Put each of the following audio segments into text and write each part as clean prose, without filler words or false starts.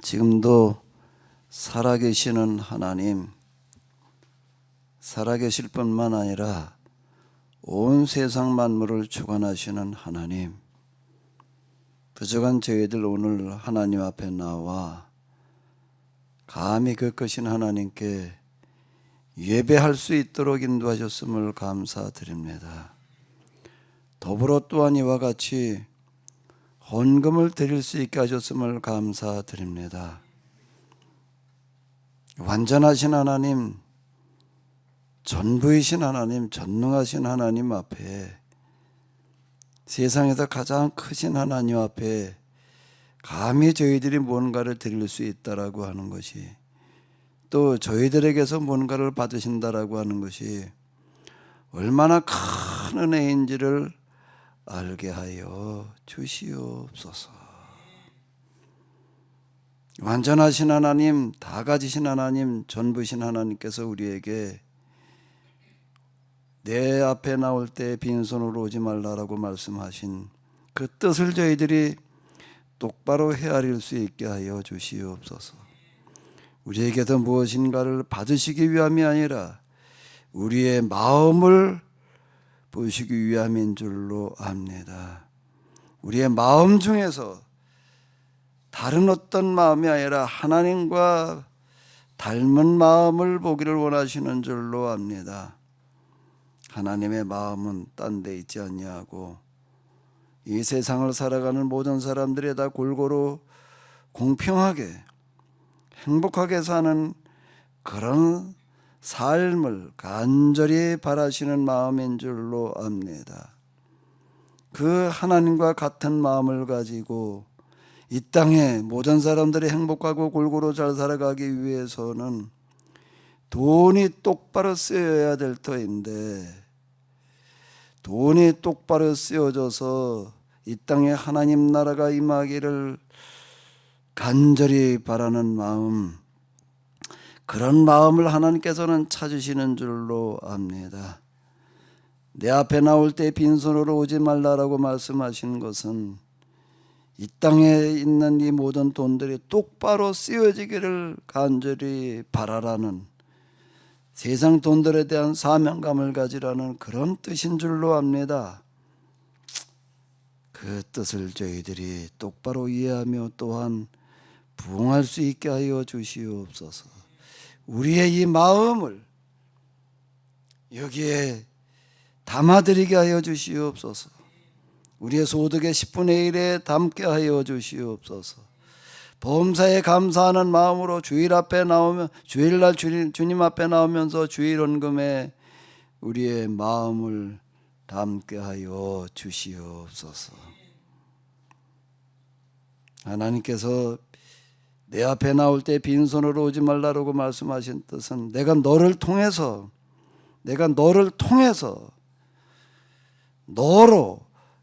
지금도 살아계시는 하나님, 살아계실 뿐만 아니라 온 세상 만물을 주관하시는 하나님, 부족한 저희들 오늘 하나님 앞에 나와 감히 그 크신 하나님께 예배할 수 있도록 인도하셨음을 감사드립니다. 더불어 또한 이와 같이 헌금을 드릴 수 있게 하셨음을 감사드립니다. 완전하신 하나님, 전부이신 하나님, 전능하신 하나님 앞에, 세상에서 가장 크신 하나님 앞에 감히 저희들이 뭔가를 드릴 수 있다라고 하는 것이, 또 저희들에게서 뭔가를 받으신다라고 하는 것이 얼마나 큰 은혜인지를 알게 하여 주시옵소서. 완전하신 하나님, 다 가지신 하나님, 전부신 하나님께서 우리에게 내 앞에 나올 때 빈손으로 오지 말라라고 말씀하신 그 뜻을 저희들이 똑바로 헤아릴 수 있게 하여 주시옵소서. 우리에게서 무엇인가를 받으시기 위함이 아니라 우리의 마음을 보시기 위함인 줄로 압니다. 우리의 마음 중에서 다른 어떤 마음이 아니라 하나님과 닮은 마음을 보기를 원하시는 줄로 압니다. 하나님의 마음은 딴 데 있지 아니하고 이 세상을 살아가는 모든 사람들이 다 골고루 공평하게 행복하게 사는 그런 삶을 간절히 바라시는 마음인 줄로 압니다. 그 하나님과 같은 마음을 가지고 이 땅에 모든 사람들이 행복하고 골고루 잘 살아가기 위해서는 돈이 똑바로 쓰여야 될 터인데, 돈이 똑바로 쓰여져서 이 땅에 하나님 나라가 임하기를 간절히 바라는 마음, 그런 마음을 하나님께서는 찾으시는 줄로 압니다. 내 앞에 나올 때 빈손으로 오지 말라라고 말씀하신 것은 이 땅에 있는 이 모든 돈들이 똑바로 쓰여지기를 간절히 바라라는, 세상 돈들에 대한 사명감을 가지라는 그런 뜻인 줄로 압니다. 그 뜻을 저희들이 똑바로 이해하며 또한 부응할 수 있게 하여 주시옵소서. 우리의 이 마음을 여기에 담아드리게 하여 주시옵소서. 우리의 소득의 10분의 1에 담게 하여 주시옵소서. 범사에 감사하는 마음으로 주일 앞에 나오면, 주일날 주님 앞에 나오면서 주일 헌금에 우리의 마음을 담게 하여 주시옵소서. 하나님께서 내 앞에 나올 때 빈손으로 오지 말라고 말씀하신 뜻은 내가 너를 통해서 너로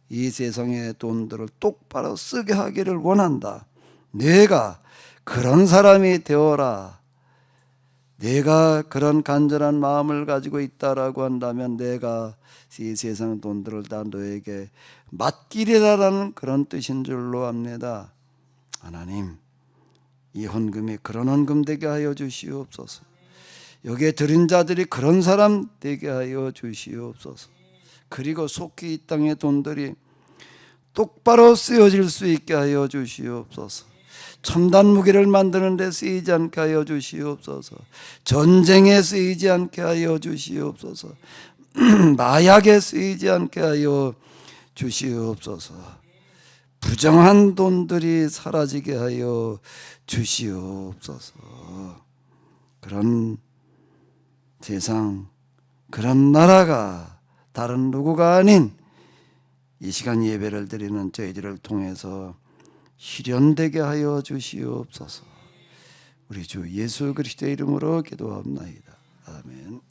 이 세상의 돈들을 똑바로 쓰게 하기를 원한다. 내가 그런 사람이 되어라. 내가 그런 간절한 마음을 가지고 있다라고 한다면 내가 이 세상 돈들을 다 너에게 맡기리라라는 그런 뜻인 줄로 압니다. 하나님, 이 헌금이 그런 헌금 되게 하여 주시옵소서. 여기에 드린 자들이 그런 사람 되게 하여 주시옵소서. 그리고 속히 이 땅의 돈들이 똑바로 쓰여질 수 있게 하여 주시옵소서. 첨단 무기를 만드는 데 쓰이지 않게 하여 주시옵소서. 전쟁에 쓰이지 않게 하여 주시옵소서. 마약에 쓰이지 않게 하여 주시옵소서. 부정한 돈들이 사라지게 하여 주시옵소서. 그런 세상, 그런 나라가 다른 누구가 아닌 이 시간 예배를 드리는 저희들을 통해서 실현되게 하여 주시옵소서. 우리 주 예수 그리스도의 이름으로 기도합나이다. 아멘.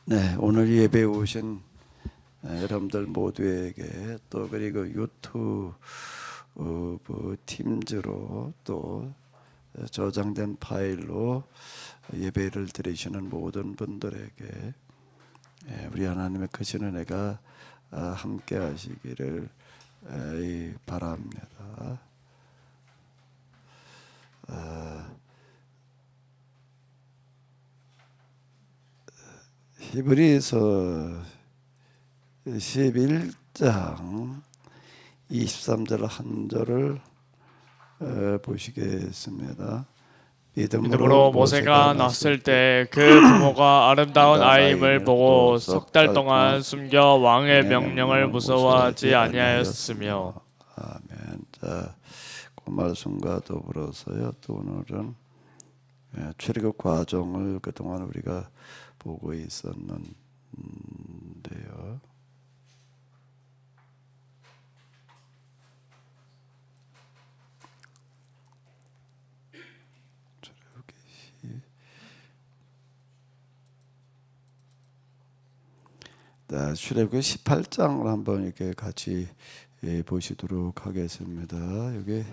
네, 오늘 예배에 오신 여러분들 모두에게, 또 그리고 유튜브 팀즈로 또 저장된 파일로 예배를 드리시는 모든 분들에게 우리 하나님의 크신 은혜가 함께 하시기를 바랍니다. 히브리서 11장 23절 한 절을 보시겠습니다. 믿음으로 모세가 낳았을 때 그 부모가 아름다운 아이임을 보고 석 달 동안 숨겨 왕의 명령을 무서워하지 아니하였으며. 아멘. 자, 그 말씀과 더불어서요. 또 오늘은 출애굽 과정을 그동안 우리가 보고 있었는데요. 출애굽기 18장을 한번 이렇게 같이 보시도록 하겠습니다. 여기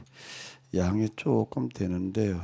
양이 조금 되는데요.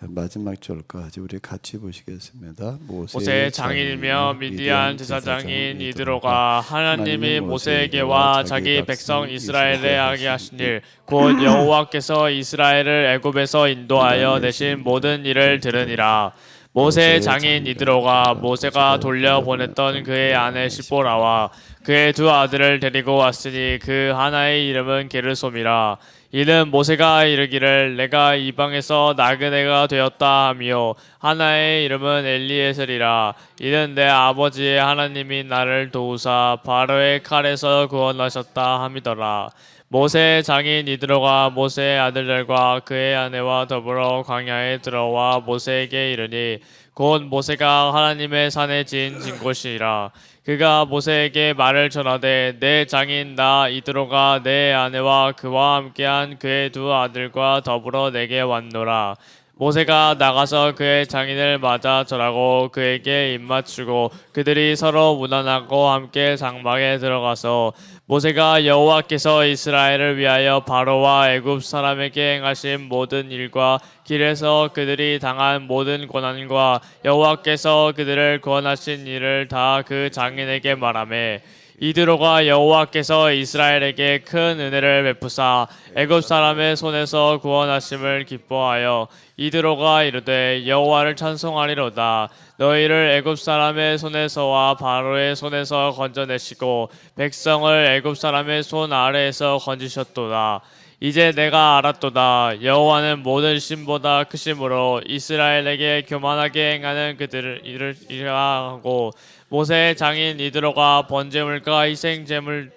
마지막 절까지 우리 같이 보시겠습니다. 모세의 장인이며 미디안 제사장인 이드로가 하나님이 모세에게와 자기 백성 이스라엘에 하게 하신 일, 곧 여호와께서 이스라엘을 애굽에서 인도하여 내신 모든 일을 들으니라. 모세의 장인 이드로가 모세가 돌려보냈던 그의 아내 시보라와 그의 두 아들을 데리고 왔으니 그 하나의 이름은 게르솜이라. 이는 모세가 이르기를 내가 이방에서 나그네가 되었다 하며 하나의 이름은 엘리에셀이라. 이는 내 아버지의 하나님이 나를 도우사 바로의 칼에서 구원하셨다 함이더라. 모세의 장인 이드로가 모세의 아들들과 그의 아내와 더불어 광야에 들어와 모세에게 이르니 곧 모세가 하나님의 산에 지은 곳이라. 그가 모세에게 말을 전하되 내 장인 나 이드로가 내 아내와 그와 함께한 그의 두 아들과 더불어 내게 왔노라. 모세가 나가서 그의 장인을 맞아 절하고 그에게 입맞추고 그들이 서로 무난하고 함께 장막에 들어가서 모세가 여호와께서 이스라엘을 위하여 바로와 애굽 사람에게 행하신 모든 일과 길에서 그들이 당한 모든 고난과 여호와께서 그들을 구원하신 일을 다 그 장인에게 말하매 이드로가 여호와께서 이스라엘에게 큰 은혜를 베푸사 애굽 사람의 손에서 구원하심을 기뻐하여 이드로가 이르되 여호와를 찬송하리로다. 너희를 애굽 사람의 손에서와 바로의 손에서 건져내시고 백성을 애굽 사람의 손 아래에서 건지셨도다. 이제 내가 알았도다. 여호와는 모든 신보다 크심으로 이스라엘에게 교만하게 행하는 그들을 이라하고 모세의 장인 이드로가 번제물과 희생제물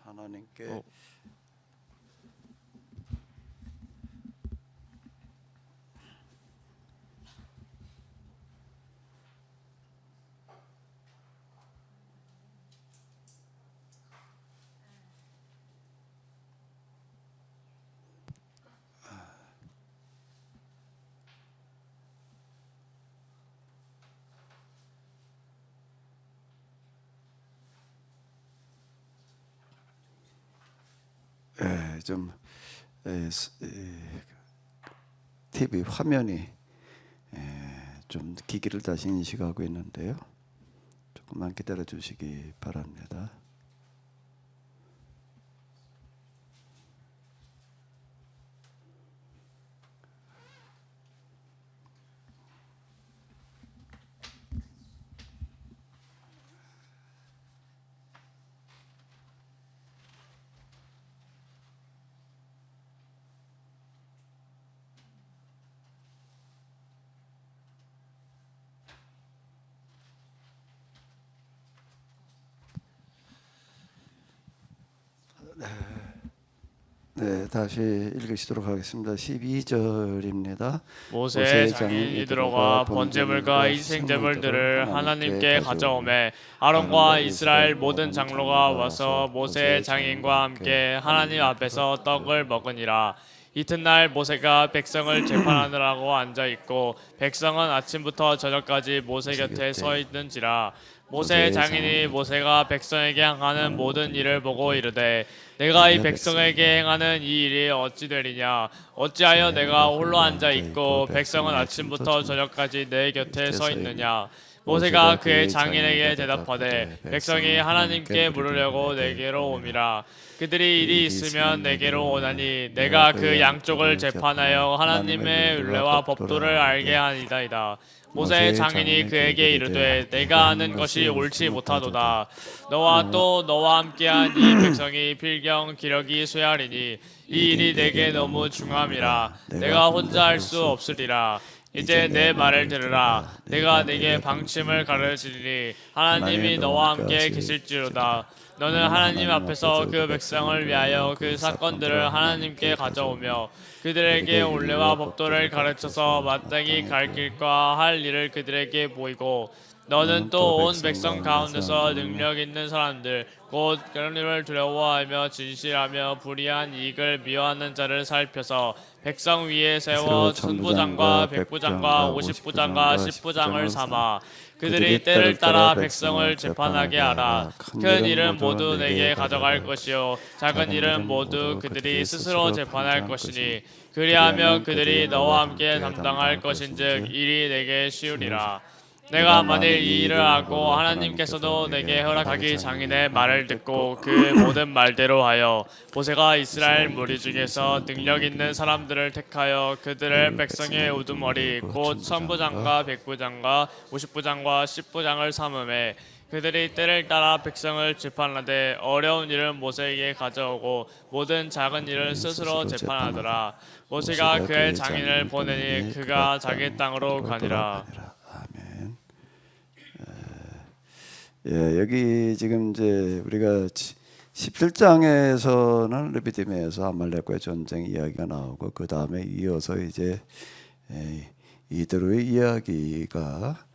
하나님께 좀 TV 화면이 좀 기기를 다시 인식하고 있는데요. 조금만 기다려 주시기 바랍니다. 네, 다시 읽으시도록 하겠습니다. 12절입니다. 모세의 장인 이드로가 번제물과 희생제물들을 하나님께 가져오매 아론과 이스라엘 모든 장로가 와서 모세의 장인과 함께 하나님 앞에서 떡을 먹으니라. 이튿날 모세가 백성을 재판하느라고 앉아 있고 백성은 아침부터 저녁까지 모세 곁에 서 있는지라. 모세의 장인이 모세가 백성에게 행하는 모든 일을 보고 이르되 내가 이 백성에게 행하는 이 일이 어찌 되리냐. 어찌하여 내가 홀로 앉아 있고 백성은 아침부터 저녁까지 내 곁에 서 있느냐. 모세가 그의 장인에게 대답하되 백성이 하나님께 물으려고 내게로 오미라. 그들이 일이 있으면 내게로 오나니 내가 그 양쪽을 재판하여 하나님의 율례와 법도를 알게 하니이다. 모세의 장인이 그에게 이르되 내가 하는 것이 옳지 못하도다. 너와 또 너와 함께한 이 백성이 필경 기력이 쇠하리니 이 일이 내게 너무 중함이라. 내가 혼자 할 수 없으리라. 이제 내 말을 들으라. 내가 네게 방침을 가르치리니 하나님이 너와 함께 계실지로다. 너는 하나님 앞에서 그 백성을 위하여 그 사건들을 하나님께 가져오며 그들에게 율례와 법도를 가르쳐서 마땅히 갈 길과 할 일을 그들에게 보이고 너는 또 온 백성 가운데서 능력 있는 사람들 곧 하나님을 두려워하며 진실하며 불의한 이익을 미워하는 자를 살펴서 백성 위에 세워 천부장과 백부장과 50부장과 10부장을 삼아 그들이 때를 따라 백성을 재판하게 하라. 큰 일은 모두 내게 가져갈 것이요 작은 일은 모두 그들이 스스로 재판할 것이니 그리하며 그들이 너와 함께 담당할 것인즉 일이 내게 쉬우리라. 내가 만일 이 일을 하고 하나님께서도 내게 허락하기 장인의 말을 듣고 그 모든 말대로 하여 모세가 이스라엘 무리 중에서 능력 있는 사람들을 택하여 그들을 백성의 우두머리 곧 천부장과 백부장과 50부장과 10부장을 삼음에 그들이 때를 따라 백성을 재판하되 어려운 일은 모세에게 가져오고 모든 작은 일은 스스로 재판하더라. 모세가 그의 장인을 보내니 그가 자기 땅으로 가니라. 아멘. 예, 여기 지금 이제 우리가 17장에서는 르비딤에서 아말렉과의 전쟁 이야기가 나오고 그 다음에 이어서 이제 이드로의 이야기가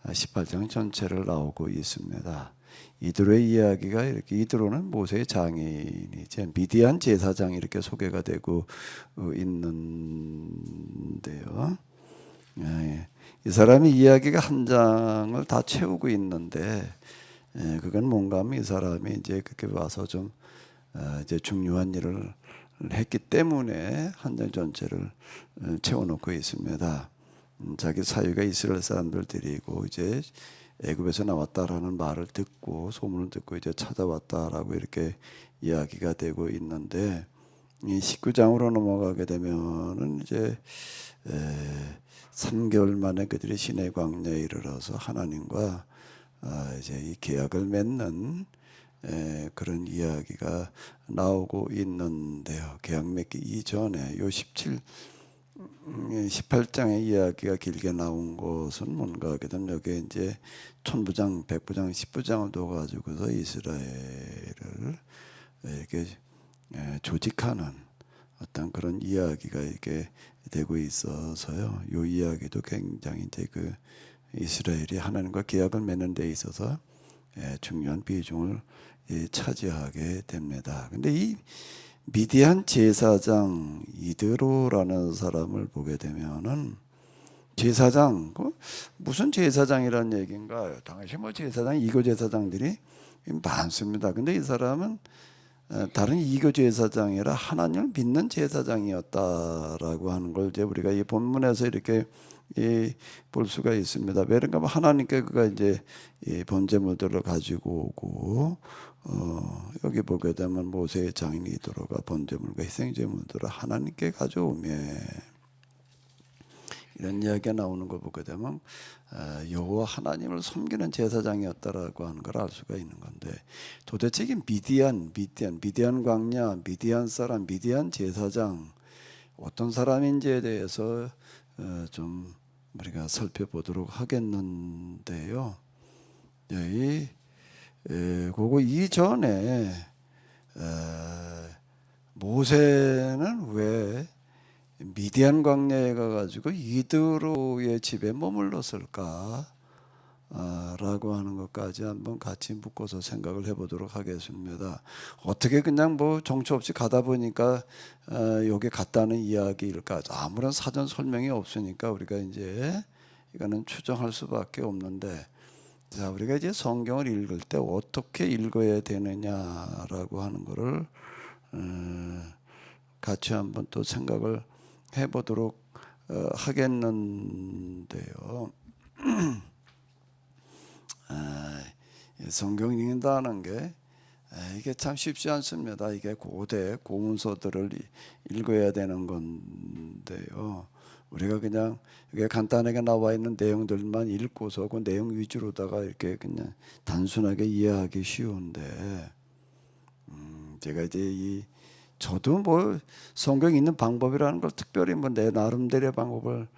18장 전체를 나오고 있습니다. 이드로의 이야기가 이렇게 이드로는 모세의 장인이제 미디안 제사장 이렇게 소개가 되고 있는데요. 이 사람이 이야기가 한 장을 다 채우고 있는데 그건 뭔가 하면 이 사람이 이제 그렇게 와서 좀 이제 중요한 일을 했기 때문에 한 장 전체를 채워놓고 있습니다. 자기 사위가 이스라엘 사람들 데리고 이제 애굽에서 나왔다라는 말을 듣고 소문을 듣고 이제 찾아왔다라고 이렇게 이야기가 되고 있는데 이 19장으로 넘어가게 되면은 이제 3개월 만에 그들이 시내 광야에 이르러서 하나님과 이제 이 계약을 맺는 그런 이야기가 나오고 있는데요. 계약 맺기 이전에 요 18장의 이야기가 길게 나온 것은 뭔가 하게 되면 여기에 이제 천부장, 백부장, 10부장을 둬가지고서 이스라엘을 이렇게 조직하는 어떤 그런 이야기가 이렇게 되고 있어서요. 요 이야기도 굉장히 이제 그 이스라엘이 하나님과 계약을 맺는 데 있어서 중요한 비중을 차지하게 됩니다. 근데 이 미디안 제사장 이드로라는 사람을 보게 되면은 제사장 무슨 제사장이라는 얘기인가요? 당시 뭐 제사장 이교 제사장들이 많습니다. 근데 이 사람은 다른 이교 제사장이라 하나님을 믿는 제사장이었다라고 하는 걸 이제 우리가 이 본문에서 이렇게 볼 수가 있습니다. 왜 그런가 하면 하나님께 그가 이제 번제물들을 가지고 오고 여기 보게 되면 모세의 장인 이드로가 번제물과 희생제물들을 하나님께 가져오며 이런 이야기가 나오는 거 보게 되면 여호와 하나님을 섬기는 제사장이었다라고 하는 걸 알 수가 있는 건데 도대체 이게 미디안 광야, 미디안 사람, 미디안 제사장 어떤 사람인지에 대해서 좀 우리가 살펴보도록 하겠는데요. 그거 이전에 모세는 왜 미디안 광야에 가가지고 이드로의 집에 머물렀을까? 라고 하는 것까지 한번 같이 묶어서 생각을 해보도록 하겠습니다. 어떻게 그냥 뭐 정처 없이 가다 보니까 여기 갔다는 이야기일까? 아무런 사전 설명이 없으니까 우리가 이제 이거는 추정할 수밖에 없는데, 자 우리가 이제 성경을 읽을 때 어떻게 읽어야 되느냐라고 하는 것을 같이 한번 또 생각을 해보도록 하겠는데요. 성경 읽는다는 게 이게 참 쉽지 않습니다. 이게 고대 고문서들을 읽어야 되는 건데요. 우리가 그냥 이게 간단하게 나와 있는 내용들만 읽고서 그 내용 위주로다가 이렇게 그냥 단순하게 이해하기 쉬운데, 제가 이제 저도 뭐 성경 읽는 방법이라는 걸 특별히 뭐 내 나름대로의 방법을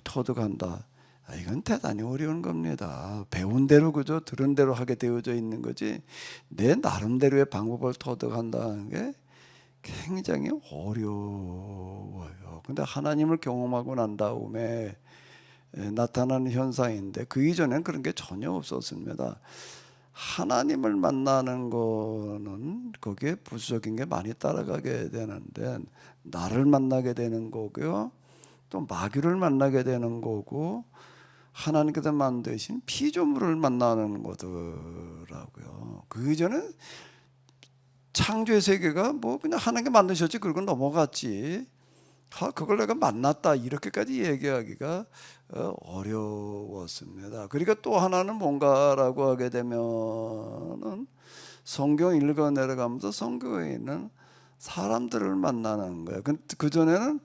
터득한다. 이건 대단히 어려운 겁니다. 배운 대로 그저 들은 대로 하게 되어져 있는 거지 내 나름대로의 방법을 터득한다는 게 굉장히 어려워요. 근데 하나님을 경험하고 난 다음에 나타나는 현상인데 그 이전엔 그런 게 전혀 없었습니다. 하나님을 만나는 거는 거기에 부수적인 게 많이 따라가게 되는데 나를 만나게 되는 거고요. 또 마귀를 만나게 되는 거고 하나님께서 만드신 피조물을 만나는 거더라고요. 그 이전에 창조의 세계가 뭐 그냥 하나님께 만드셨지 그러고 넘어갔지. 그걸 내가 만났다 이렇게까지 얘기하기가 어려웠습니다. 그러니까 또 하나는 뭔가라고 하게 되면은 성경 읽어 내려가면서 성경에 있는 사람들을 만나는 거예요. 그 전에는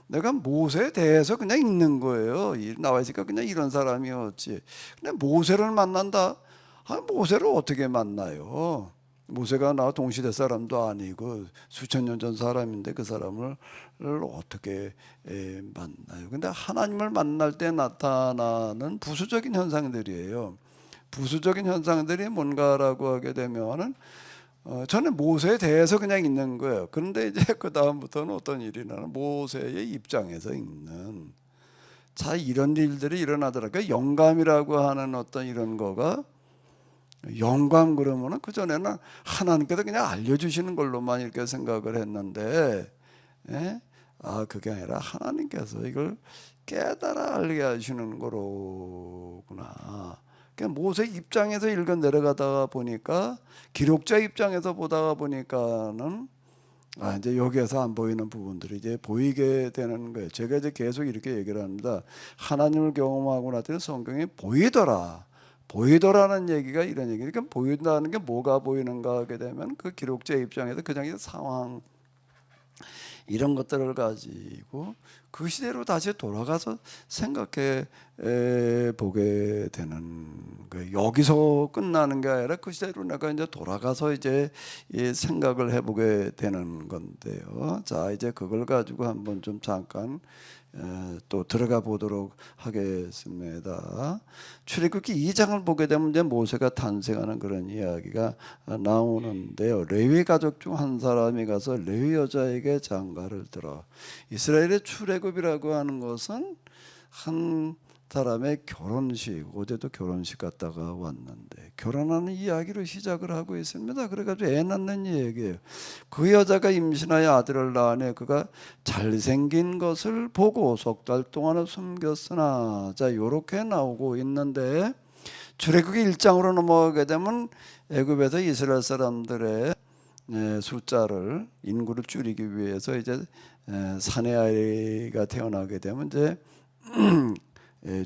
내가 모세에 대해서 그냥 읽는 거예요. 나와 있으니까 그냥 이런 사람이었지. 근데 모세를 만난다. 모세를 어떻게 만나요? 모세가 나와 동시대 사람도 아니고 수천 년 전 사람인데 그 사람을 어떻게 만나요? 근데 하나님을 만날 때 나타나는 부수적인 현상들이에요. 부수적인 현상들이 뭔가라고 하게 되면은 저는 모세에 대해서 그냥 읽는 거예요. 그런데 이제 그 다음부터는 어떤 일이 나는 모세의 입장에서 읽는. 자, 이런 일들이 일어나더라고요. 영감이라고 하는 어떤 이런 거가 영감 그러면은 그 전에는 하나님께서 그냥 알려주시는 걸로만 이렇게 생각을 했는데, 그게 아니라 하나님께서 이걸 깨달아 알게 하시는 거로구나. 그러니까 모세 입장에서 읽어 내려가다가 보니까 기록자 입장에서 보다가 보니까는 이제 여기에서 안 보이는 부분들이 이제 보이게 되는 거예요. 제가 이제 계속 이렇게 얘기를 합니다. 하나님을 경험하고 나더니 성경에 보이더라. 보이더라는 얘기가 이런 얘기니까 그러니까 보인다는 게 뭐가 보이는가 하게 되면 그 기록자 입장에서 그냥 상황 이런 것들을 가지고 그 시대로 다시 돌아가서 생각해 보게 되는 거예요. 여기서 끝나는 게 아니라 그 시대로 내가 이제 돌아가서 이제 생각을 해보게 되는 건데요. 자, 이제 그걸 가지고 한번 좀 잠깐 또 들어가 보도록 하겠습니다. 출애굽기 2장을 보게 되면 이제 모세가 탄생하는 그런 이야기가 나오는데요. 레위 가족 중 한 사람이 가서 레위 여자에게 장가를 들어. 이스라엘의 출애굽이라고 하는 것은 한 사람의 결혼식, 어제도 결혼식 갔다가 왔는데 결혼하는 이야기로 시작을 하고 있습니다. 그래가지고 애 낳는 얘기예요. 그 여자가 임신하여 아들을 낳으니 그가 잘생긴 것을 보고 석 달 동안은 숨겼으나, 자, 요렇게 나오고 있는데 출애굽기 1장으로 넘어가게 되면 애굽에서 이스라엘 사람들의 숫자를 인구를 줄이기 위해서 이제 사내 아이가 태어나게 되면 이제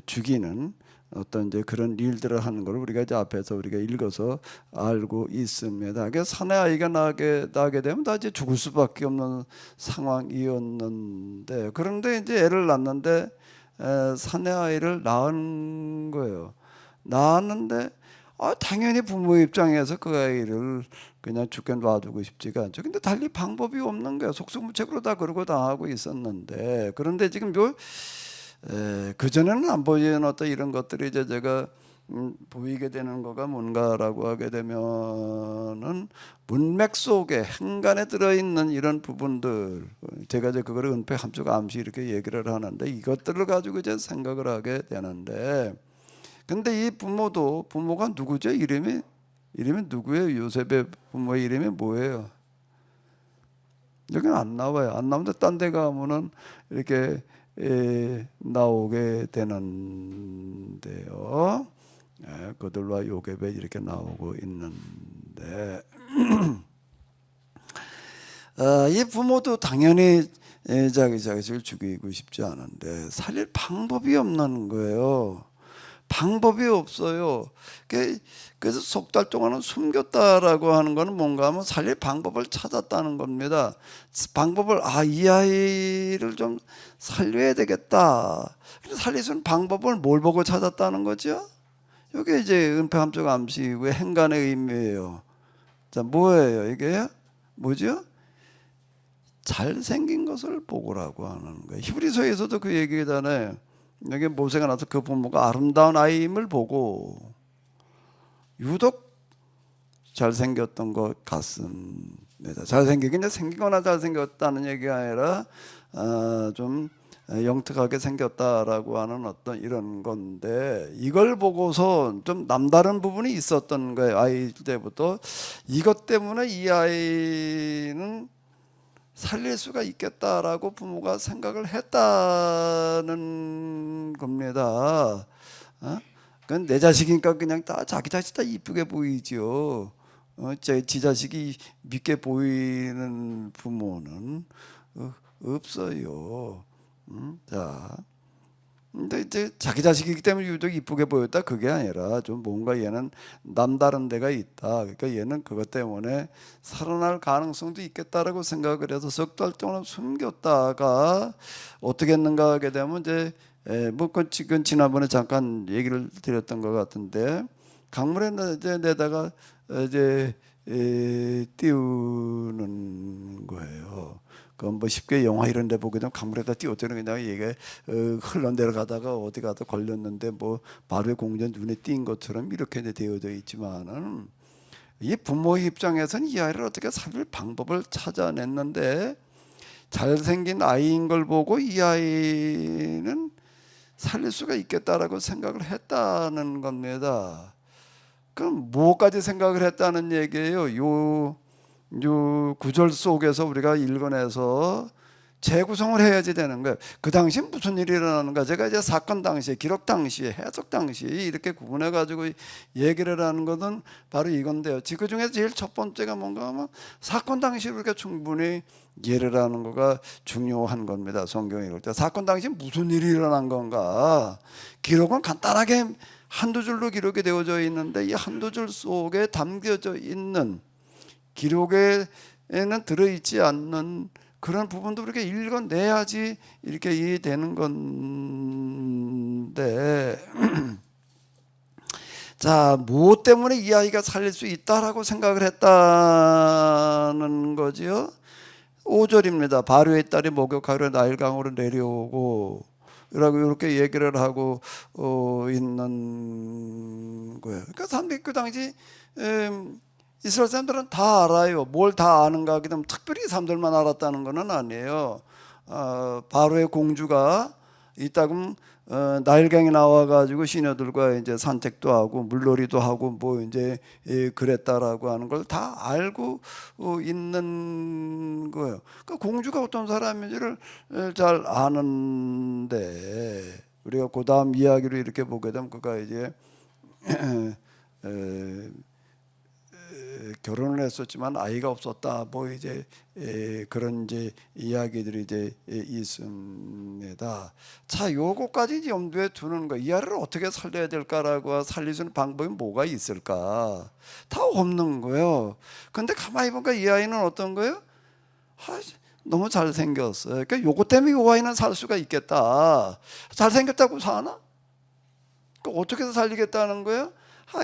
죽이는 어떤 이제 그런 일들을 하는 걸 우리가 이제 앞에서 우리가 읽어서 알고 있습니다. 그러니까 사내 아이가 나게 되면 다 이제 죽을 수밖에 없는 상황이었는데, 그런데 이제 애를 낳는데 사내 아이를 낳은 거예요. 낳았는데 당연히 부모 입장에서 그 아이를 그냥 죽게 놔두고 싶지가 않죠. 근데 달리 방법이 없는 거예요. 속수무책으로 다 그러고 당하고 있었는데, 그런데 지금 그전에는 안 보이는 어떤 이런 것들이 이제 제가 보이게 되는 거가 뭔가라고 하게 되면은 문맥 속에 행간에 들어있는 이런 부분들, 제가 이제 그거를 은폐 함축 암시 이렇게 얘기를 하는데 이것들을 가지고 이제 생각을 하게 되는데, 근데 이 부모가 누구죠? 이름이 누구예요? 요셉의 부모의 이름이 뭐예요? 여기는 안 나와요. 안 나오는데 딴 데 가면은 이렇게 나오게 되는데요. 그들과 요셉에 이렇게 나오고 있는데 이 부모도 당연히 자기 자식을 죽이고 싶지 않은데 살릴 방법이 없는 거예요. 방법이 없어요. 그래서 석 달 동안은 숨겼다라고 하는 거는 뭔가 하면 살릴 방법을 찾았다는 겁니다. 방법을 이 아이를 좀 살려야 되겠다. 살릴 수 있는 방법을 뭘 보고 찾았다는 거죠? 이게 이제 은폐함적 암시의 행간의 의미예요. 자, 뭐예요 이게? 뭐죠? 잘생긴 것을 보고라고 하는 거예요. 히브리서에서도 그 얘기잖아요. 여기 모세가 나서 그 부모가 아름다운 아이임을 보고 유독 잘생겼던 것 같습니다. 잘생기긴 그냥 생기거나 잘생겼다는 얘기가 아니라 좀 영특하게 생겼다라고 하는 어떤 이런 건데, 이걸 보고서 좀 남다른 부분이 있었던 거예요. 아이 때부터. 이것 때문에 이 아이는 살릴 수가 있겠다라고 부모가 생각을 했다는 겁니다. 그건 내 자식이니까 그냥 다 자기 자식 다 이쁘게 보이죠. 지 자식이 믿게 보이는 부모는 없어요. 자, 근데 이제 자기 자식이기 때문에 유독 이쁘게 보였다 그게 아니라 좀 뭔가 얘는 남다른 데가 있다. 그러니까 얘는 그것 때문에 살아날 가능성도 있겠다라고 생각을 해서 석 달 동안 숨겼다가 어떻게 했는가 하게 되면 이제 그건 지난번에 잠깐 얘기를 드렸던 것 같은데, 강물에 이제 내다가 이제 띄우는 거예요. 그 뭐 쉽게 영화 이런 데 보게 되면 강물에다 띄웠더니 그냥 이게 흘러내려가다가 어디 가다 걸렸는데 뭐 바로의 공전 눈에 띈 것처럼 이렇게 되어져 있지만은, 이 부모 입장에서는 이 아이를 어떻게 살릴 방법을 찾아냈는데, 잘생긴 아이인 걸 보고 이 아이는 살릴 수가 있겠다라고 생각을 했다는 겁니다. 그럼 뭐까지 생각을 했다는 얘기예요? 요 구절 속에서 우리가 읽어내서 재구성을 해야지 되는 거예요. 그 당시 무슨 일이 일어나는가? 제가 이제 사건 당시에, 기록 당시에, 해석 당시에 이렇게 구분해 가지고 얘기를 하는 것은 바로 이건데요. 그 중에서 제일 첫 번째가 뭔가 하면 사건 당시에 우리가 충분히 이해를 하는 거가 중요한 겁니다. 성경 읽을 때 사건 당시에 무슨 일이 일어난 건가? 기록은 간단하게 한두 줄로 기록이 되어져 있는데, 이 한두 줄 속에 담겨져 있는 기록에는 들어있지 않는 그런 부분도 우리가 읽어내야지 이렇게 이해되는 건데, 자, 무엇 때문에 이 아이가 살릴 수 있다라고 생각을 했다는 거지요? 5절입니다. 바로의 딸이 목욕하러 나일강으로 내려오고 라고 이렇게 얘기를 하고 있는 거예요. 그러니까 사람들이 그 당시 이스라엘 사람들은 다 알아요. 뭘 다 아는가 하게 되면 특별히 사람들만 알았다는 건 아니에요. 바로의 공주가 이따금 나일강에 나와가지고 시녀들과 이제 산책도 하고 물놀이도 하고 뭐 이제 그랬다라고 하는 걸 다 알고 있는 거예요. 그 공주가 어떤 사람인지를 잘 아는데, 우리가 그 다음 이야기로 이렇게 보게 되면 그가 이제 결혼을 했었지만 아이가 없었다. 뭐 이제 그런 이제 이야기들이 이제 있습니다. 자, 요거까지 염두에 두는 거. 이 아이를 어떻게 살려야 될까라고 살릴 수 있는 방법이 뭐가 있을까? 다 없는 거예요. 근데 가만히 보니까 이 아이는 어떤 거예요? 너무 잘생겼어요. 그러니까 요거 때문에 이 아이는 살 수가 있겠다. 잘생겼다고 사나? 어떻게 해서 살리겠다는 거예요?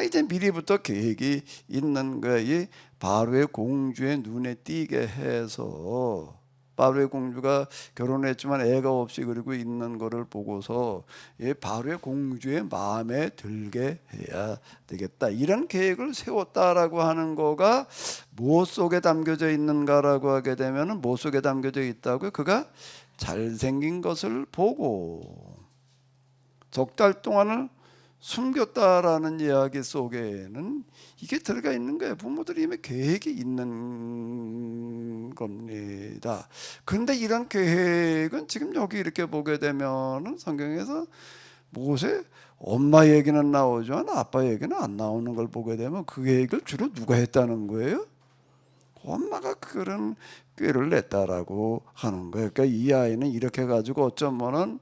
이제 미리부터 계획이 있는 거예요. 이 바로의 공주의 눈에 띄게 해서, 바로의 공주가 결혼했지만 애가 없이 그리고 있는 거를 보고서 이 바로의 공주의 마음에 들게 해야 되겠다, 이런 계획을 세웠다라고 하는 거가 무엇 속에 담겨져 있는가라고 하게 되면은, 무엇 속에 담겨져 있다고요? 그가 잘생긴 것을 보고 석 달 동안을 숨겼다라는 이야기 속에는 이게 들어가 있는 거예요. 부모들이 이미 계획이 있는 겁니다. 그런데 이런 계획은 지금 여기 이렇게 보게 되면은 성경에서 모세 엄마 얘기는 나오지만 아빠 얘기는 안 나오는 걸 보게 되면 그 계획을 주로 누가 했다는 거예요? 엄마가 그런 꾀를 냈다라고 하는 거예요. 그러니까 이 아이는 이렇게 가지고 어쩌면은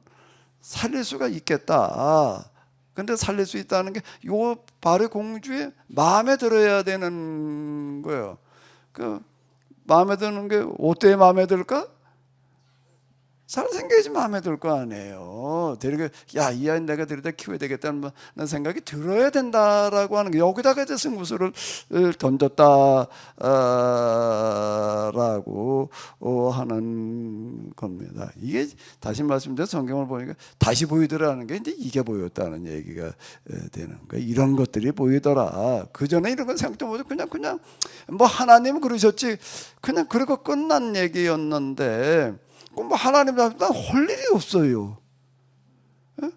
살릴 수가 있겠다. 근데 살릴 수 있다는 게 요 발의 공주의 마음에 들어야 되는 거예요. 그 마음에 드는 게 어때야 마음에 들까? 잘생겨야지 마음에 들 거 아니에요. 데리고 야이 아이 내가 데려다 키워야 되겠다는 생각이 들어야 된다라고 하는 게 여기다가 이제 승부수를 던졌다라고 하는 겁니다. 이게 다시 말씀드려 성경을 보니까 다시 보이더라는 게 이제 이게 보였다는 얘기가 되는 거예요. 이런 것들이 보이더라. 그 전에 이런 건 생각도 못해 그냥 뭐 하나님 그러셨지 그냥 그러고 끝난 얘기였는데. 뭐 하나님 나한테 할 일이 없어요.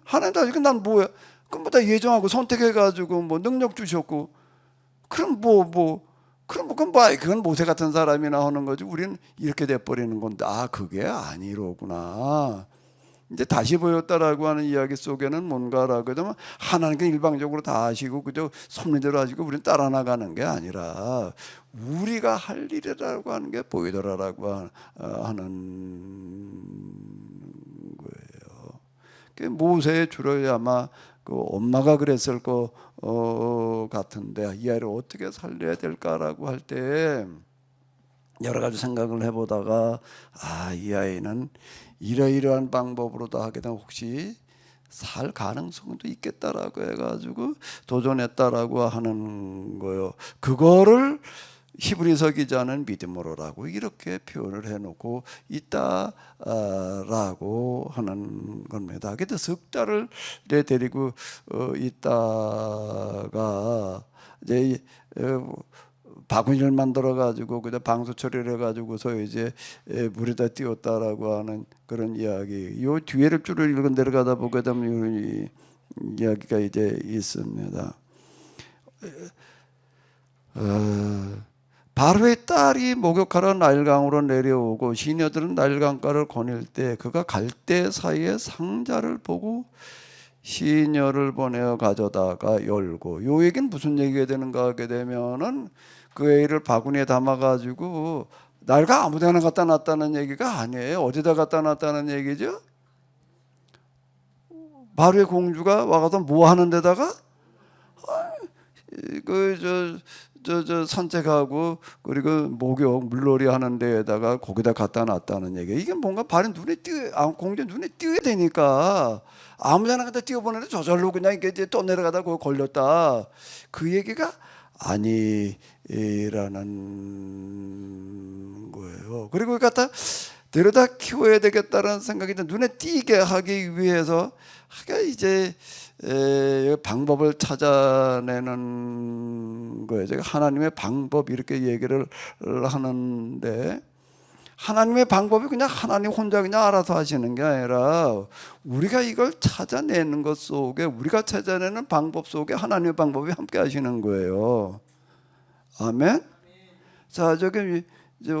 하나님 나한테 난 뭐야? 그럼 뭐 다 예정하고 선택해가지고 뭐 능력 주셨고, 그럼 그건 모세 같은 사람이나 하는 거지. 우리는 이렇게 돼 버리는 건데, 그게 아니로구나. 이제 다시 보였다라고 하는 이야기 속에는 뭔가라고 하면 하나님께 일방적으로 다 하시고 그저 섭리대로 하시고 우리는 따라 나가는 게 아니라 우리가 할 일이라고 하는 게 보이더라라고 하는 거예요. 그 모세의 주로 아마 그 엄마가 그랬을 거 같은데 이 아이를 어떻게 살려야 될까라고 할 때 여러 가지 생각을 해보다가 이 아이는 이러이러한 방법으로도 하게 되면 혹시 살 가능성도 있겠다라고 해가지고 도전했다라고 하는 거요. 그거를 히브리서 기자는 믿음으로라고 이렇게 표현을 해놓고 있다라고 하는 겁니다. 그래서 석 달을 데리고 있다가 이제 바구니를 만들어 가지고 그냥 방수 처리를 해 가지고서 이제 물에다 띄웠다라고 하는 그런 이야기. 요 뒤에를 줄을 읽은 데를 가다 보게 되면 이 이야기가 이제 있습니다. 바로의 딸이 목욕하러 나일강으로 내려오고 시녀들은 나일강가를 거닐 때 그가 갈대 사이에 상자를 보고 시녀를 보내어 가져다가 열고 요 얘기는 무슨 얘기가 되는가 하게 되면은 그 애를 바구니에 담아가지고 나일강 아무데나 갖다 놨다는 얘기가 아니에요. 어디다 갖다 놨다는 얘기죠? 바로의 공주가 와가서 뭐 하는 데다가 산책하고 그리고 목욕 물놀이 하는 데에다가 거기다 갖다 놨다는 얘기. 이게 뭔가 발이 공주 눈에 띄어야 되니까 아무데나 갖다 띄워보는데 저절로 그냥 이게 이제 또 내려가다 거기 걸렸다. 그 얘기가 아니라는 거예요. 그리고 갖다 데려다 키워야 되겠다는 생각이 눈에 띄게 하기 위해서 이제 방법을 찾아내는 거예요. 제가 하나님의 방법 이렇게 얘기를 하는데 하나님의 방법이 그냥 하나님 혼자 그냥 알아서 하시는 게 아니라 우리가 이걸 찾아내는 것 속에 우리가 찾아내는 방법 속에 하나님의 방법이 함께 하시는 거예요. 아멘. 자, 저기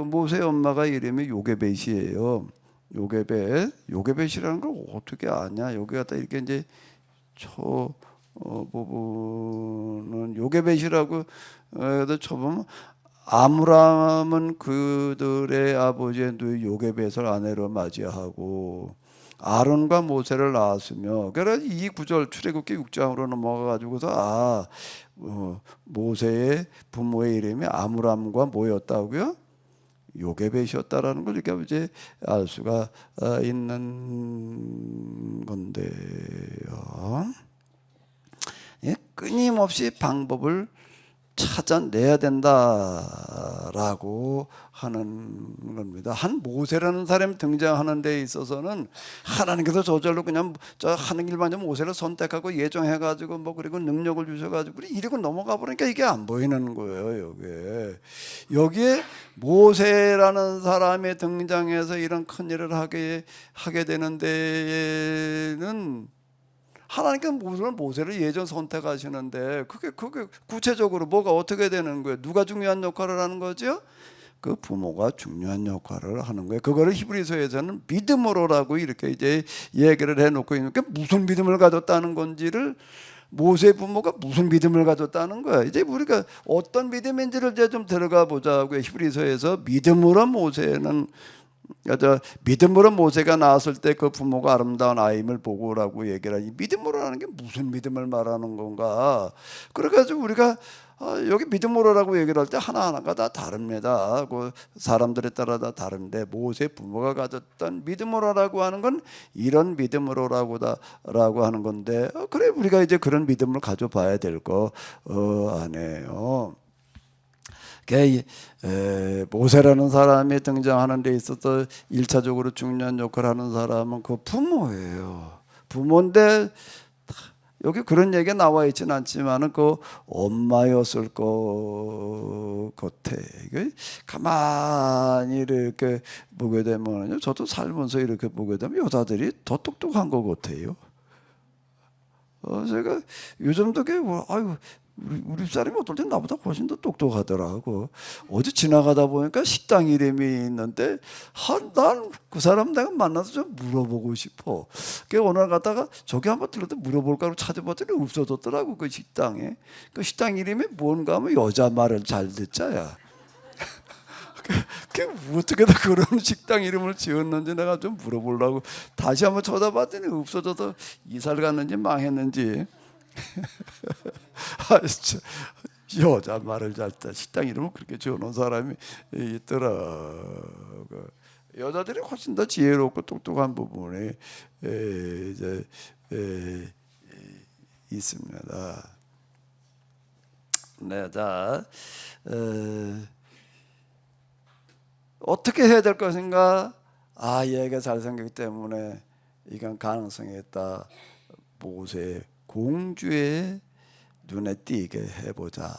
모세 엄마가 이름이 요게벳이에요. 요게벳이라는 걸 어떻게 아냐? 여기 갖다 이렇게 이제 부분은 요게벳이라고 쳐보면 아므람은 그들의 아버지의 누이 요게벳을 아내로 맞이하고 아론과 모세를 낳았으며 그래서 이 구절 출애굽기 6장으로 넘어가 가지고서 모세의 부모의 이름이 아므람과 뭐였다고요? 요게벳이었다라는 걸 이렇게 이제 알 수가 있는 건데요. 끊임없이 방법을 찾아내야 된다라고 하는 겁니다. 한 모세라는 사람이 등장하는 데 있어서는 하나님께서 저절로 그냥 하는 일만 좀 모세를 선택하고 예정해가지고 그리고 능력을 주셔가지고 이러고 넘어가 버리니까 이게 안 보이는 거예요. 여기에 모세라는 사람이 등장해서 이런 큰 일을 하게 되는 데에는 하나님께서 모세를 예전 선택하시는데 그게 구체적으로 뭐가 어떻게 되는 거예요? 누가 중요한 역할을 하는 거죠? 그 부모가 중요한 역할을 하는 거예요. 그거를 히브리서에서는 믿음으로라고 이렇게 이제 얘기를 해놓고 있는데 무슨 믿음을 가졌다는 건지를 모세 부모가 무슨 믿음을 가졌다는 거야. 이제 우리가 어떤 믿음인지를 이제 좀 들어가 보자고요. 히브리서에서 믿음으로 모세는 그러니까 믿음으로 모세가 나왔을 때 그 부모가 아름다운 아임을 보고라고 얘기를 하니 믿음으로라는 게 무슨 믿음을 말하는 건가? 그래가지고 우리가 여기 믿음으로라고 얘기를 할 때 하나하나가 다 다릅니다. 그 사람들에 따라 다 다른데 모세 부모가 가졌던 믿음으로라고 하는 건 이런 믿음으로라고 하는 건데 그래 우리가 이제 그런 믿음을 가져봐야 될 거 아니에요. 모세라는 사람이 등장하는 데 있어서 1차적으로 중요한 역할을 하는 사람은 그 부모예요. 부모인데 여기 그런 얘기가 나와 있지는 않지만은 그 엄마였을 것 같아. 이게 가만히 이렇게 보게 되면 저도 살면서 이렇게 보게 되면 여자들이 더 똑똑한 것 같아요. 제가 요즘도 아유 우리 사람이 어떨 땐 나보다 훨씬 더 똑똑하더라고. 어디 지나가다 보니까 식당 이름이 있는데 난 그 사람 내가 만나서 좀 물어보고 싶어. 그 오늘 갔다가 저기 한번 들러도 물어볼까 하고 찾아봤더니 없어졌더라고 그 식당에. 그 식당 이름이 뭔가 하면 여자 말을 잘 듣자야. 어떻게 다 그런 식당 이름을 지었는지 내가 좀 물어보려고 다시 한번 쳐다봤더니 없어져서 이사를 갔는지 망했는지. 여자 말을 잘 듣다 식당 이름을 그렇게 지어놓은 사람이 있더라고. 여자들이 훨씬 더 지혜롭고 똑똑한 부분이 이제 있습니다. 네, 자 어떻게 해야 될 것인가? 얘가 잘생겼기 때문에 이건 가능성이 있다. 모세 공주의 눈에 띄게 해보자.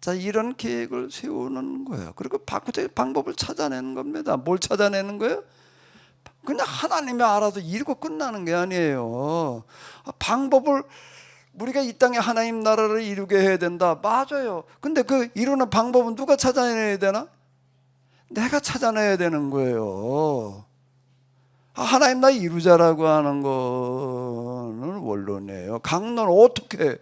자, 이런 계획을 세우는 거예요. 그리고 바꾸자 방법을 찾아내는 겁니다. 뭘 찾아내는 거예요? 그냥 하나님이 알아서 이루고 끝나는 게 아니에요. 방법을 우리가 이 땅에 하나님 나라를 이루게 해야 된다. 맞아요. 근데 그 이루는 방법은 누가 찾아내야 되나? 내가 찾아내야 되는 거예요. 하나님 나 이루자라고 하는 거는 원론이에요. 강론 어떻게?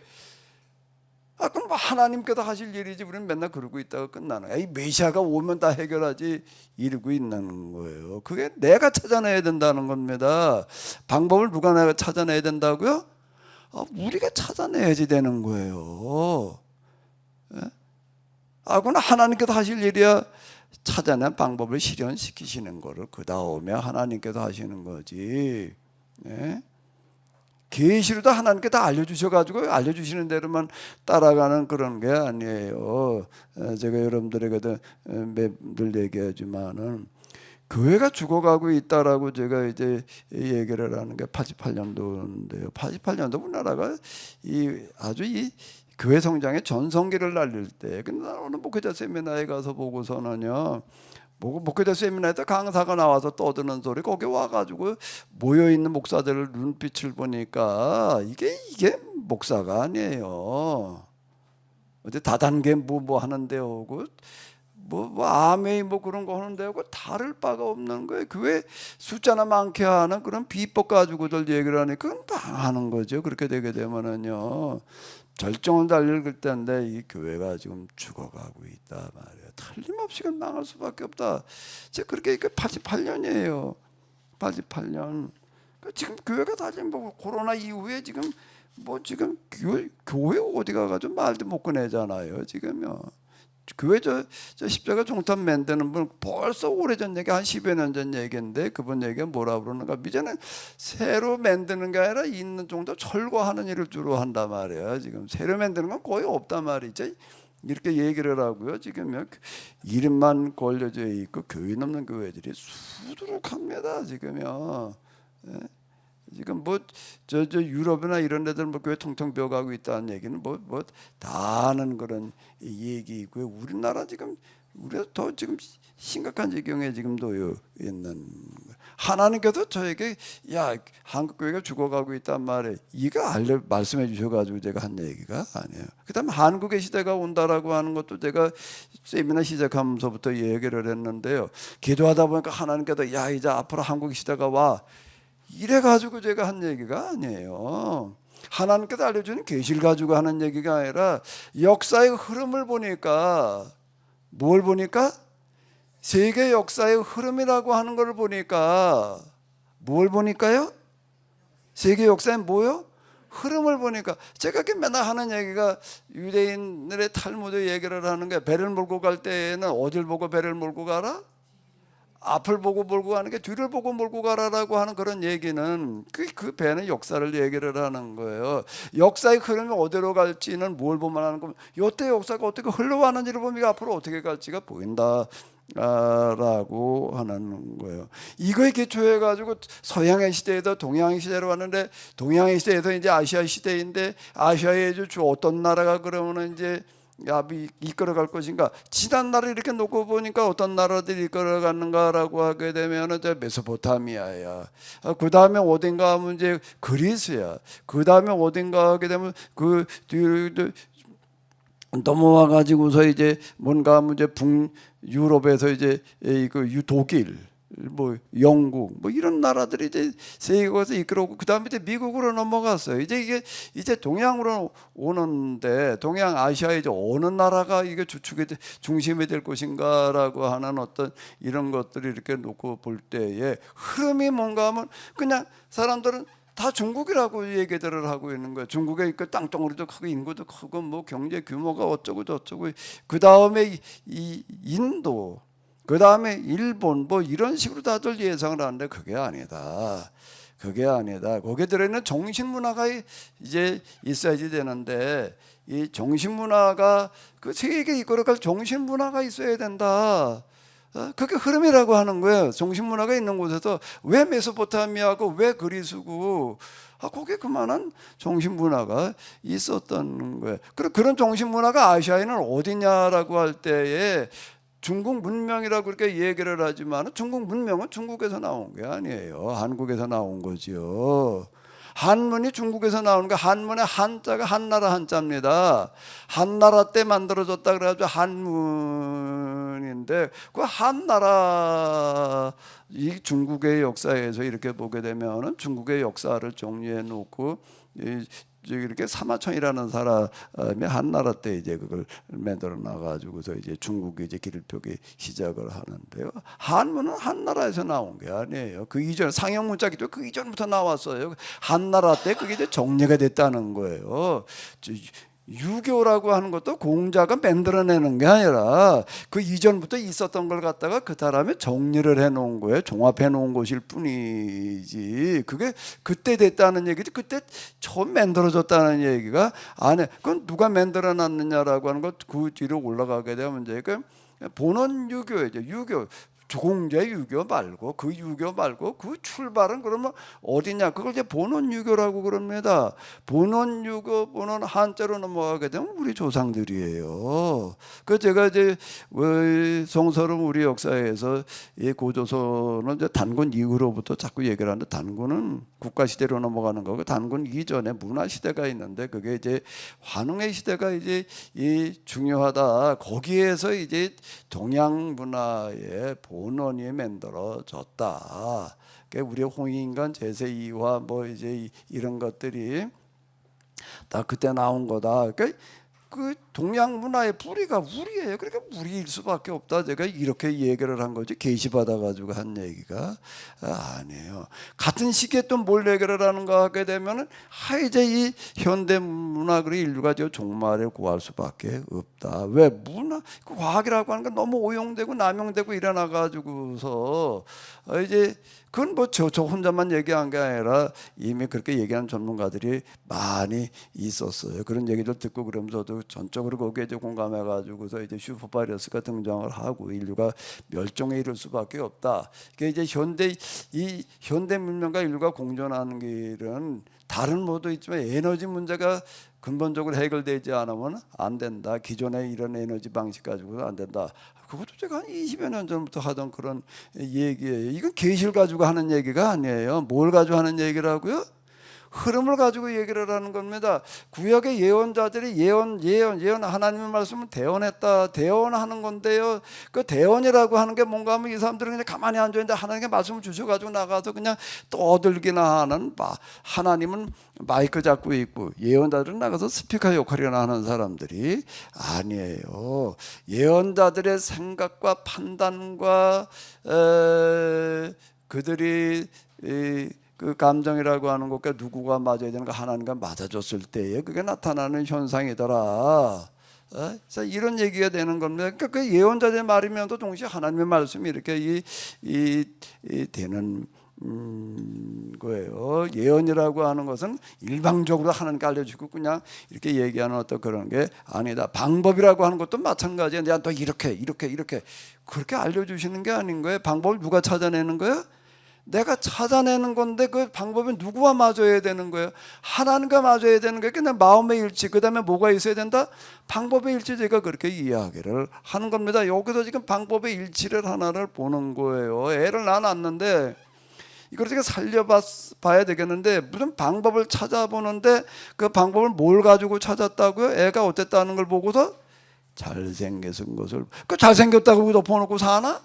그럼 뭐 하나님께서 하실 일이지 우리는 맨날 그러고 있다가 끝나는 거예요. 메시아가 오면 다 해결하지 이러고 있는 거예요. 그게 내가 찾아내야 된다는 겁니다. 방법을 누가 내가 찾아내야 된다고요? 우리가 찾아내야지 되는 거예요. 그건 하나님께서 하실 일이야. 찾아낸 방법을 실현시키시는 거를 그 다음에 하나님께서 하시는 거지. 계시로도 하나님께 다 알려주셔가지고 알려주시는 대로만 따라가는 그런 게 아니에요. 제가 여러분들에게도 늘 얘기하지만은 교회가 죽어가고 있다라고 제가 이제 얘기를 하는 게 88년도인데요. 88년도 우리나라가 아주 이 교회 성장의 전성기를 날릴 때, 근데 나는 오늘 목회자 세미나에 가서 보고서는요, 목회자 세미나에서 강사가 나와서 떠드는 소리, 거기 와가지고 모여 있는 목사들을 눈빛을 보니까 이게 목사가 아니에요. 어디 다단계 뭐 하는데 오고 뭐 아메이 뭐 그런 거 하는데 오고 다를 바가 없는 거예요. 교회 숫자나 많게 하는 그런 비법 가지고들 얘기를 하니까 그건 망하는 거죠. 그렇게 되게 되면은요. 절정을 달릴 때인데 이 교회가 지금 죽어가고 있다 말이에요. 틀림없이 망할 수밖에 없다. 제가 그렇게 88년이에요. 88년. 지금 교회가 다 지금 뭐 코로나 이후에 지금 교회 어디 가가지고 말도 못 꺼내잖아요. 지금요. 교회 저 십자가 종탑 만드는 분 벌써 오래전 얘기 한 10여 년 전 얘기인데 그분 얘기가 뭐라 그러는가 이제는 새로 만드는 게 아니라 있는 정도 철거하는 일을 주로 한단 말이에요. 지금 새로 만드는 건 거의 없단 말이죠. 이렇게 얘기를 하고요. 지금 이름만 걸려져 있고 교회 없는 교회들이 수두룩합니다. 지금요. 지금 저 유럽이나 이런 데들 교회 통통 비어가고 있다는 얘기는 다 하는 그런 얘기이고요. 우리나라 지금 우리가 더 지금 심각한 지경에 지금도 있는 하나님께서 저에게 한국 교회가 죽어가고 있단 말이에요. 이거 말씀해 주셔가지고 제가 한 얘기가 아니에요. 그다음에 한국의 시대가 온다라고 하는 것도 제가 세미나 시작하면서부터 얘기를 했는데요. 기도하다 보니까 하나님께서 이제 앞으로 한국 시대가 와. 이래가지고 제가 한 얘기가 아니에요. 하나님께서 알려주는 계시를 가지고 하는 얘기가 아니라 역사의 흐름을 보니까 뭘 보니까 세계 역사의 흐름이라고 하는 걸 보니까 뭘 보니까요? 세계 역사의 뭐요? 흐름을 보니까 제가 맨날 하는 얘기가 유대인들의 탈무드 얘기를 하는 게 배를 몰고 갈 때에는 어딜 보고 배를 몰고 가라? 앞을 보고 몰고 가는 게 뒤를 보고 몰고 가라라고 하는 그런 얘기는 그 배는 역사를 얘기를 하는 거예요. 역사의 흐름이 어디로 갈지는 뭘 보면 하는 거면 이때 역사가 어떻게 흘러가는지를 보면 앞으로 어떻게 갈지가 보인다. 라고 하는 거예요. 이거에 기초해 가지고 서양의 시대에서 동양의 시대로 왔는데 동양의 시대에서 이제 아시아 시대인데 아시아의 주 어떤 나라가 그러면은 이제 이끌어갈 것인가? 지난 나라를 이렇게 놓고 보니까 어떤 나라들이 이끌어갔는가라고 하게 되면은 메소포타미아야. 그 다음에 어딘가 하면 이제 그리스야. 그 다음에 어딘가 하게 되면 그 넘어와 가지고서 이제 뭔가 하면 이제 유럽에서 이제 그 독일, 뭐 영국, 뭐 이런 나라들이 이제 세계에서 이끌어오고 그 다음에 이제 미국으로 넘어갔어요. 이제 이제 동양으로 오는데 동양 아시아의 이제 어느 나라가 이게 주축이 중심이 될 것인가라고 하는 어떤 이런 것들을 이렇게 놓고 볼 때에 흐름이 뭔가 하면 그냥 사람들은 다 중국이라고 얘기들을 하고 있는 거예요. 중국의 그 땅덩어리도 크고 인구도 크고 뭐 경제 규모가 어쩌고 저쩌고 그 다음에 이 인도 그 다음에 일본 뭐 이런 식으로 다들 예상을 하는데 그게 아니다. 그게 아니다. 거기에 들어있는 정신문화가 이제 있어야지 되는데 이 정신문화가 그 세계에 이끌어갈 정신문화가 있어야 된다. 그게 흐름이라고 하는 거예요. 정신문화가 있는 곳에서 왜 메소포타미아고 왜 그리스고 거기에 그만한 정신문화가 있었던 거예요. 그런 정신문화가 아시아에는 어디냐라고 할 때에 중국 문명이라고 그렇게 얘기를 하지만 중국 문명은 중국에서 나온 게 아니에요. 한국에서 나온 거지요. 한문이 중국에서 나오는 게 한문의 한자가 한나라 한자입니다. 한나라 때 만들어졌다 그래가지고 한문인데 그 한나라 이 중국의 역사에서 이렇게 보게 되면은 중국의 역사를 정리해 놓고 이렇게 사마천이라는 사람이 한나라 때 이제 그걸 만들어 놔가지고서 이제 중국이 이제 길을 펴기 시작을 하는데요. 한문은 한나라에서 나온 게 아니에요. 그 이전 상형 문자기도 그 이전부터 나왔어요. 한나라 때 그게 이제 정리가 됐다는 거예요. 유교라고 하는 것도 공자가 만들어내는 게 아니라 그 이전부터 있었던 걸 갖다가 그 사람이 정리를 해놓은 거예요. 종합해 놓은 것일 뿐이지. 그게 그때 됐다는 얘기지. 그때 처음 만들어졌다는 얘기가 아니. 그건 누가 만들어놨느냐라고 하는 것 그 뒤로 올라가게 되면 이제 그 본원 유교죠. 유교. 조공자 유교 말고 그 유교 말고 그 출발은 그러면 어디냐? 그걸 이제 본원 유교라고 그럽니다. 본원 유교, 본원 한자로 넘어가게 되면 우리 조상들이에요. 그 제가 이제 성서름 우리 역사에서 이 고조선은 이제 단군 이후로부터 자꾸 얘기를 하는데 단군은 국가 시대로 넘어가는 거고 단군 이전에 문화 시대가 있는데 그게 이제 환웅의 시대가 이제 이 중요하다. 거기에서 이제 동양 문화의 본원이 만들어졌다. 그러니까 우리 홍익인간 제세 이화 뭐 이제 이런 것들이 다 그때 나온 거다. 그러니까 그 동양 문화의 뿌리가 우리예요. 그러니까 우리일 수밖에 없다. 제가 이렇게 얘기를 한 거지 계시받아 가지고 한 얘기가 아니에요. 같은 시기에 또 뭘 얘기를 하는가 하게 되면은 이제 이 현대 문학으로 인류가 저 종말을 구할 수밖에 없다. 왜 문화 그 과학이라고 하는 건 너무 오용되고 남용되고 일어나 가지고서 이제 그건 뭐 저 혼자만 얘기한 게 아니라 이미 그렇게 얘기하는 전문가들이 많이 있었어요. 그런 얘기를 듣고 그러면서 저도 전적으로 거기에 이제 공감해가지고서 이제 슈퍼바이러스가 등장을 하고 인류가 멸종에 이를 수밖에 없다. 그게 이제 이 현대 문명과 인류가 공존하는 길은 다른 뭐도 있지만 에너지 문제가 근본적으로 해결되지 않으면 안 된다. 기존의 이런 에너지 방식 가지고는 안 된다. 그것도 제가 한 20여 년 전부터 하던 그런 얘기예요. 이건 계시를 가지고 하는 얘기가 아니에요. 뭘 가지고 하는 얘기라고요? 흐름을 가지고 얘기를 하는 겁니다. 구약의 예언자들이 예언 하나님의 말씀을 대언했다, 대언하는 건데요. 그 대언이라고 하는 게 뭔가 하면 이 사람들은 그냥 가만히 앉아 있는데 하나님께 말씀을 주셔가지고 나가서 그냥 떠들기나 하는, 하나님은 마이크 잡고 있고 예언자들은 나가서 스피커 역할이나 하는 사람들이 아니에요. 예언자들의 생각과 판단과 그들이 그 감정이라고 하는 것과 누구가 맞아야 되는가, 하나님과 맞아줬을 때에 그게 나타나는 현상이더라. 자, 이런 얘기가 되는 겁니다. 그러니까 그 예언자의 말이면도 동시에 하나님의 말씀이 이렇게 되는 거예요. 예언이라고 하는 것은 일방적으로 하나님께 알려주고 그냥 이렇게 얘기하는 어떤 그런 게 아니다. 방법이라고 하는 것도 마찬가지야. 내가 또 이렇게 그렇게 알려주시는 게 아닌 거예요. 방법을 누가 찾아내는 거야? 내가 찾아내는 건데 그 방법은 누구와 맞아야 되는 거예요? 하나님과 맞아야 되는 거예요. 그냥 마음의 일치, 그 다음에 뭐가 있어야 된다? 방법의 일치. 제가 그렇게 이야기를 하는 겁니다. 여기서 지금 방법의 일치를 하나를 보는 거예요. 애를 낳았는데 이걸 제가 살려봐야 되겠는데 무슨 방법을 찾아보는데 그 방법을 뭘 가지고 찾았다고요? 애가 어땠다는 걸 보고서 잘생긴 것을, 그 잘생겼다고 덮어놓고 사나?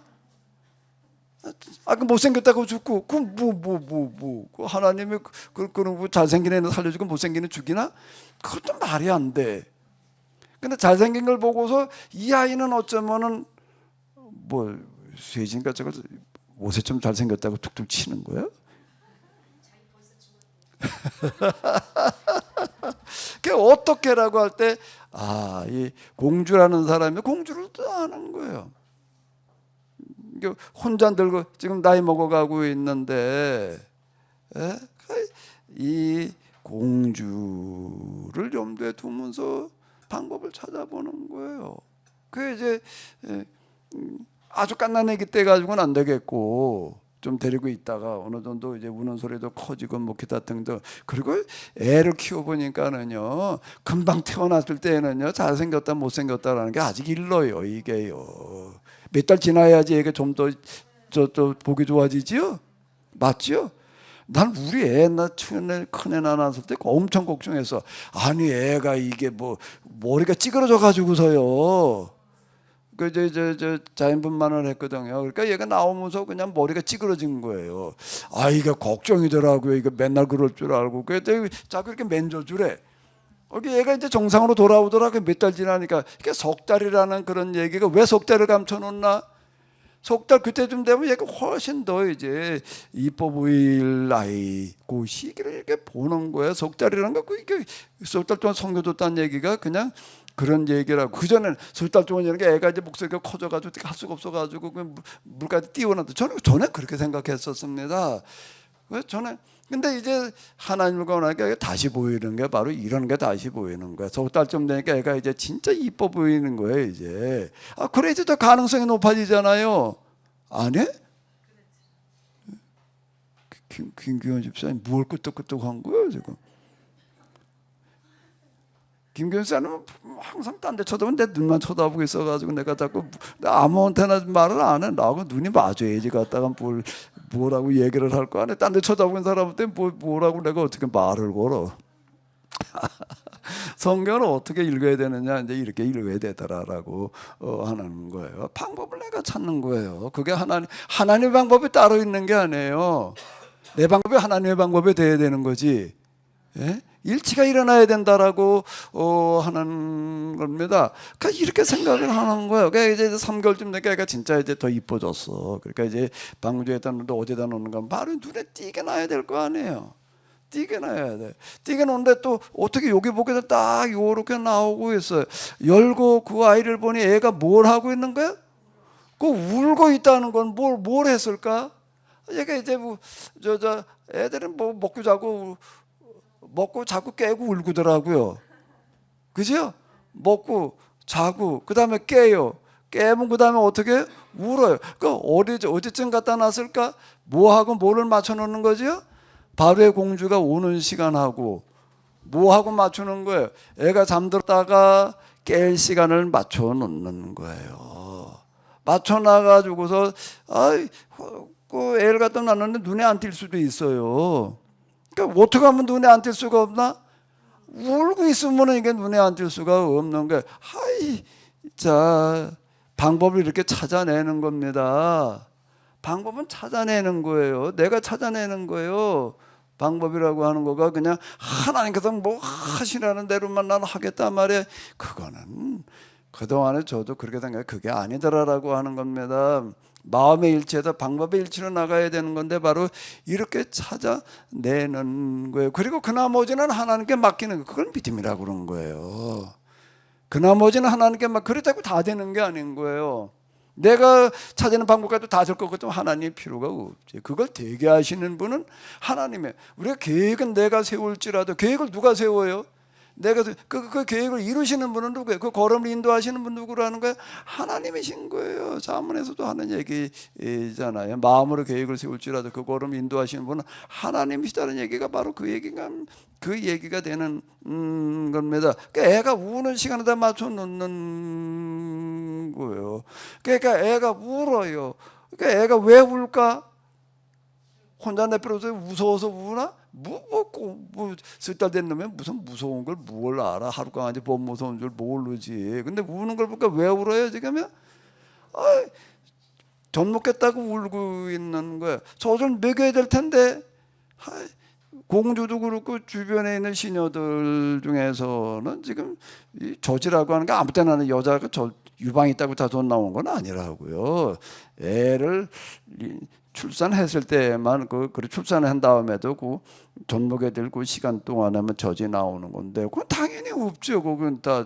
그 못생겼다고 죽고, 그 하나님이 그런 잘생긴 애는 살려주고 못생긴 애는 죽이나? 그것도 말이 안 돼. 근데 잘생긴 걸 보고서 이 아이는 어쩌면은 쇠진가 저걸 옷에 좀 잘생겼다고 툭툭 치는 거예요? 그 어떻게라고 할 때, 이 공주라는 사람이 공주를 또 아는 거예요. 혼자 늙어 지금 나이 먹어가고 있는데 이 공주를 염두에 두면서 방법을 찾아보는 거예요. 그 이제 아주 갓난아기 때 가지고는 안 되겠고 좀 데리고 있다가 어느 정도 이제 우는 소리도 커지고 뭐 기타 등등. 그리고 애를 키워보니까는요, 금방 태어났을 때는요 잘생겼다 못생겼다라는 게 아직 일러요. 이게요 몇 달 지나야지 애가 좀 더 보기 좋아지지요? 맞죠? 난 우리 애 큰애 낳았을 때 엄청 걱정했어. 아니 애가 이게 머리가 찌그러져 가지고서요. 저 자연분만을 했거든요. 그러니까 얘가 나오면서 그냥 머리가 찌그러진 거예요. 이게 걱정이더라고요. 이거 맨날 그럴 줄 알고. 그랬더니 자꾸 이렇게 만져주래. 얘가 이제 정상으로 돌아오더라고요. 몇 달 지나니까. 이게 석 달이라는 그런 얘기가 왜 석 달을 감춰놓나? 석 달 그때쯤 되면 얘가 훨씬 더 이제 이뻐 보일 나이, 그 시기를 이렇게 보는 거예요. 석 달이라는 거, 이게 석 달 동안 섬겨줬다는 얘기가 그냥 그런 얘기라고. 그 전에는 석 달 동안 이런 게 애가 이제 목소리가 커져가지고 할 수가 없어가지고 물까지 띄워놔도 저는 그렇게 생각했었습니다. 저는 근데 이제 하나님을 원하니까 다시 보이는 게 바로 이런 게 다시 보이는 거야. 석 달쯤 되니까 애가 이제 진짜 이뻐 보이는 거예요. 이제 그래 이제 더 가능성이 높아지잖아요. 안 해? 김규현 집사님 뭘 끄떡끄떡한 거예요 지금? 김규현 사람은 항상 딴 데 쳐다보면 내 눈만 쳐다보고 있어가지고 내가 자꾸 아무한테나 말을 안 해. 나하고 눈이 맞아야지 갖다가 뭐라고 얘기를 할 거 아니야. 딴 데 쳐다보는 사람한테 뭐라고 내가 어떻게 말을 걸어. 성경을 어떻게 읽어야 되느냐, 이제 이렇게 읽어야 되더라라고 하는 거예요. 방법을 내가 찾는 거예요. 그게 하나님의 방법이 따로 있는 게 아니에요. 내 방법이 하나님의 방법이 돼야 되는 거지. 예? 일치가 일어나야 된다라고 하는 겁니다. 그러니까 이렇게 생각을 하는 거예요. 그러니까 이제 3개월쯤 되니까 애가 진짜 이제 더 이뻐졌어. 그러니까 이제 방주에다 놓는데 어디다 놓는 건 바로 눈에 띄게 놔야 될 거 아니에요. 띄게 놔야 돼. 띄게 놓는데 또 어떻게 여기 보게 딱 요렇게 나오고 있어요. 열고 그 아이를 보니 애가 뭘 하고 있는 거야? 그 울고 있다는 건 뭘 했을까? 얘가 이제 애들은 먹고 자고 깨고 울고더라고요. 그죠? 먹고 자고 그 다음에 깨요. 깨면 그 다음에 어떻게 울어요. 어디쯤 갖다 놨을까? 뭐하고 뭐를 맞춰놓는 거죠? 바로의 공주가 오는 시간하고 뭐하고 맞추는 거예요? 애가 잠들었다가 깰 시간을 맞춰 놓는 거예요. 맞춰 놔가지고서 그 애를 갖다 놨는데 눈에 안 띌 수도 있어요. 그러니까 어떻게 하면 눈에 안 띌 수가 없나? 울고 있으면 이게 눈에 안 띌 수가 없는 거예요. 하이, 자, 방법을 이렇게 찾아내는 겁니다. 방법은 찾아내는 거예요. 내가 찾아내는 거예요. 방법이라고 하는 거가 그냥 하나님께서 뭐 하시라는 대로만 나는 하겠단 말이에요. 그거는 그동안에 저도 그렇게 생각해요. 그게 아니더라라고 하는 겁니다. 마음의 일치에서 방법의 일치로 나가야 되는 건데 바로 이렇게 찾아내는 거예요. 그리고 그 나머지는 하나님께 맡기는 거. 그걸 믿음이라고 그러는 거예요. 그 나머지는 하나님께 그렇다고 다 되는 게 아닌 거예요. 내가 찾는 방법까지도 다 될 것 같으면 하나님 필요가 없지. 그걸 되게 하시는 분은 하나님이에요. 우리가 계획은 내가 세울지라도 계획을 누가 세워요? 내가 그 계획을 이루시는 분은 누구예요? 그 걸음을 인도하시는 분 누구라는 거예요? 하나님이신 거예요. 자문에서도 하는 얘기잖아요. 마음으로 계획을 세울지라도 그 걸음을 인도하시는 분은 하나님이시다는 얘기가 바로 그 얘기가 되는 겁니다. 그러니까 애가 우는 시간에 다 맞춰 놓는 거예요. 그러니까 애가 울어요. 그러니까 애가 왜 울까? 혼자 내버려둬서 무서워서 우나? 쓸데된 놈은 무슨 무서운 걸 뭘 알아? 하루 강아지 못 무서운 줄 모르지. 근데 우는 걸 보니까 왜 울어요 지금요? 젖 먹겠다고 울고 있는 거야. 젖을 먹여야 될 텐데. 공주도 그렇고 주변에 있는 시녀들 중에서는 지금 이 젖이라고 하는 게 아무 때나 여자가 유방 있다고 다 돈 나온 건 아니라고요. 애를 출산했을 때만 그 출산을 한 다음에도 그 젖먹여 들고 시간 동안에만 젖이 나오는 건데 그건 당연히 없죠. 그건 다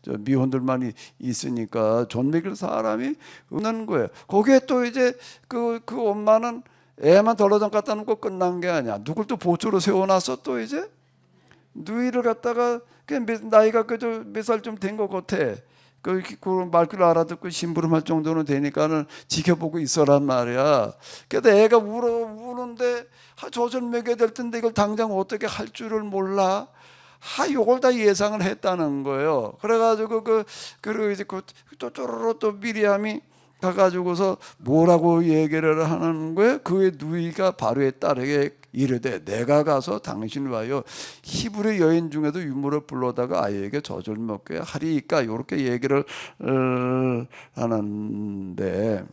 미혼들만 있으니까 젖 먹일 사람이 없는 거예요. 거기에 또 이제 그 엄마는 애만 덜어전 갖다 놓고 끝난 게 아니야. 누굴 또 보초로 세워놨어. 또 이제 누이를 갖다가 나이가 그저 몇 살 좀 된 것 같아. 그 말귀를 알아듣고 심부름할 정도는 되니까는 지켜보고 있어란 말이야. 그래도 애가 우는데 젖을 먹여야 될 텐데 이걸 당장 어떻게 할 줄을 몰라. 요걸 다 예상을 했다는 거예요. 그래가지고 그리고 이제 또 쪼로로 또 미리암이 가가지고서 뭐라고 얘기를 하는 거예요? 그의 누이가 바로의 딸에게 이르되 내가 가서 당신을 위하여 히브리 여인 중에도 유모를 불러다가 아이에게 젖을 먹게 하리이까 이렇게 얘기를 하는데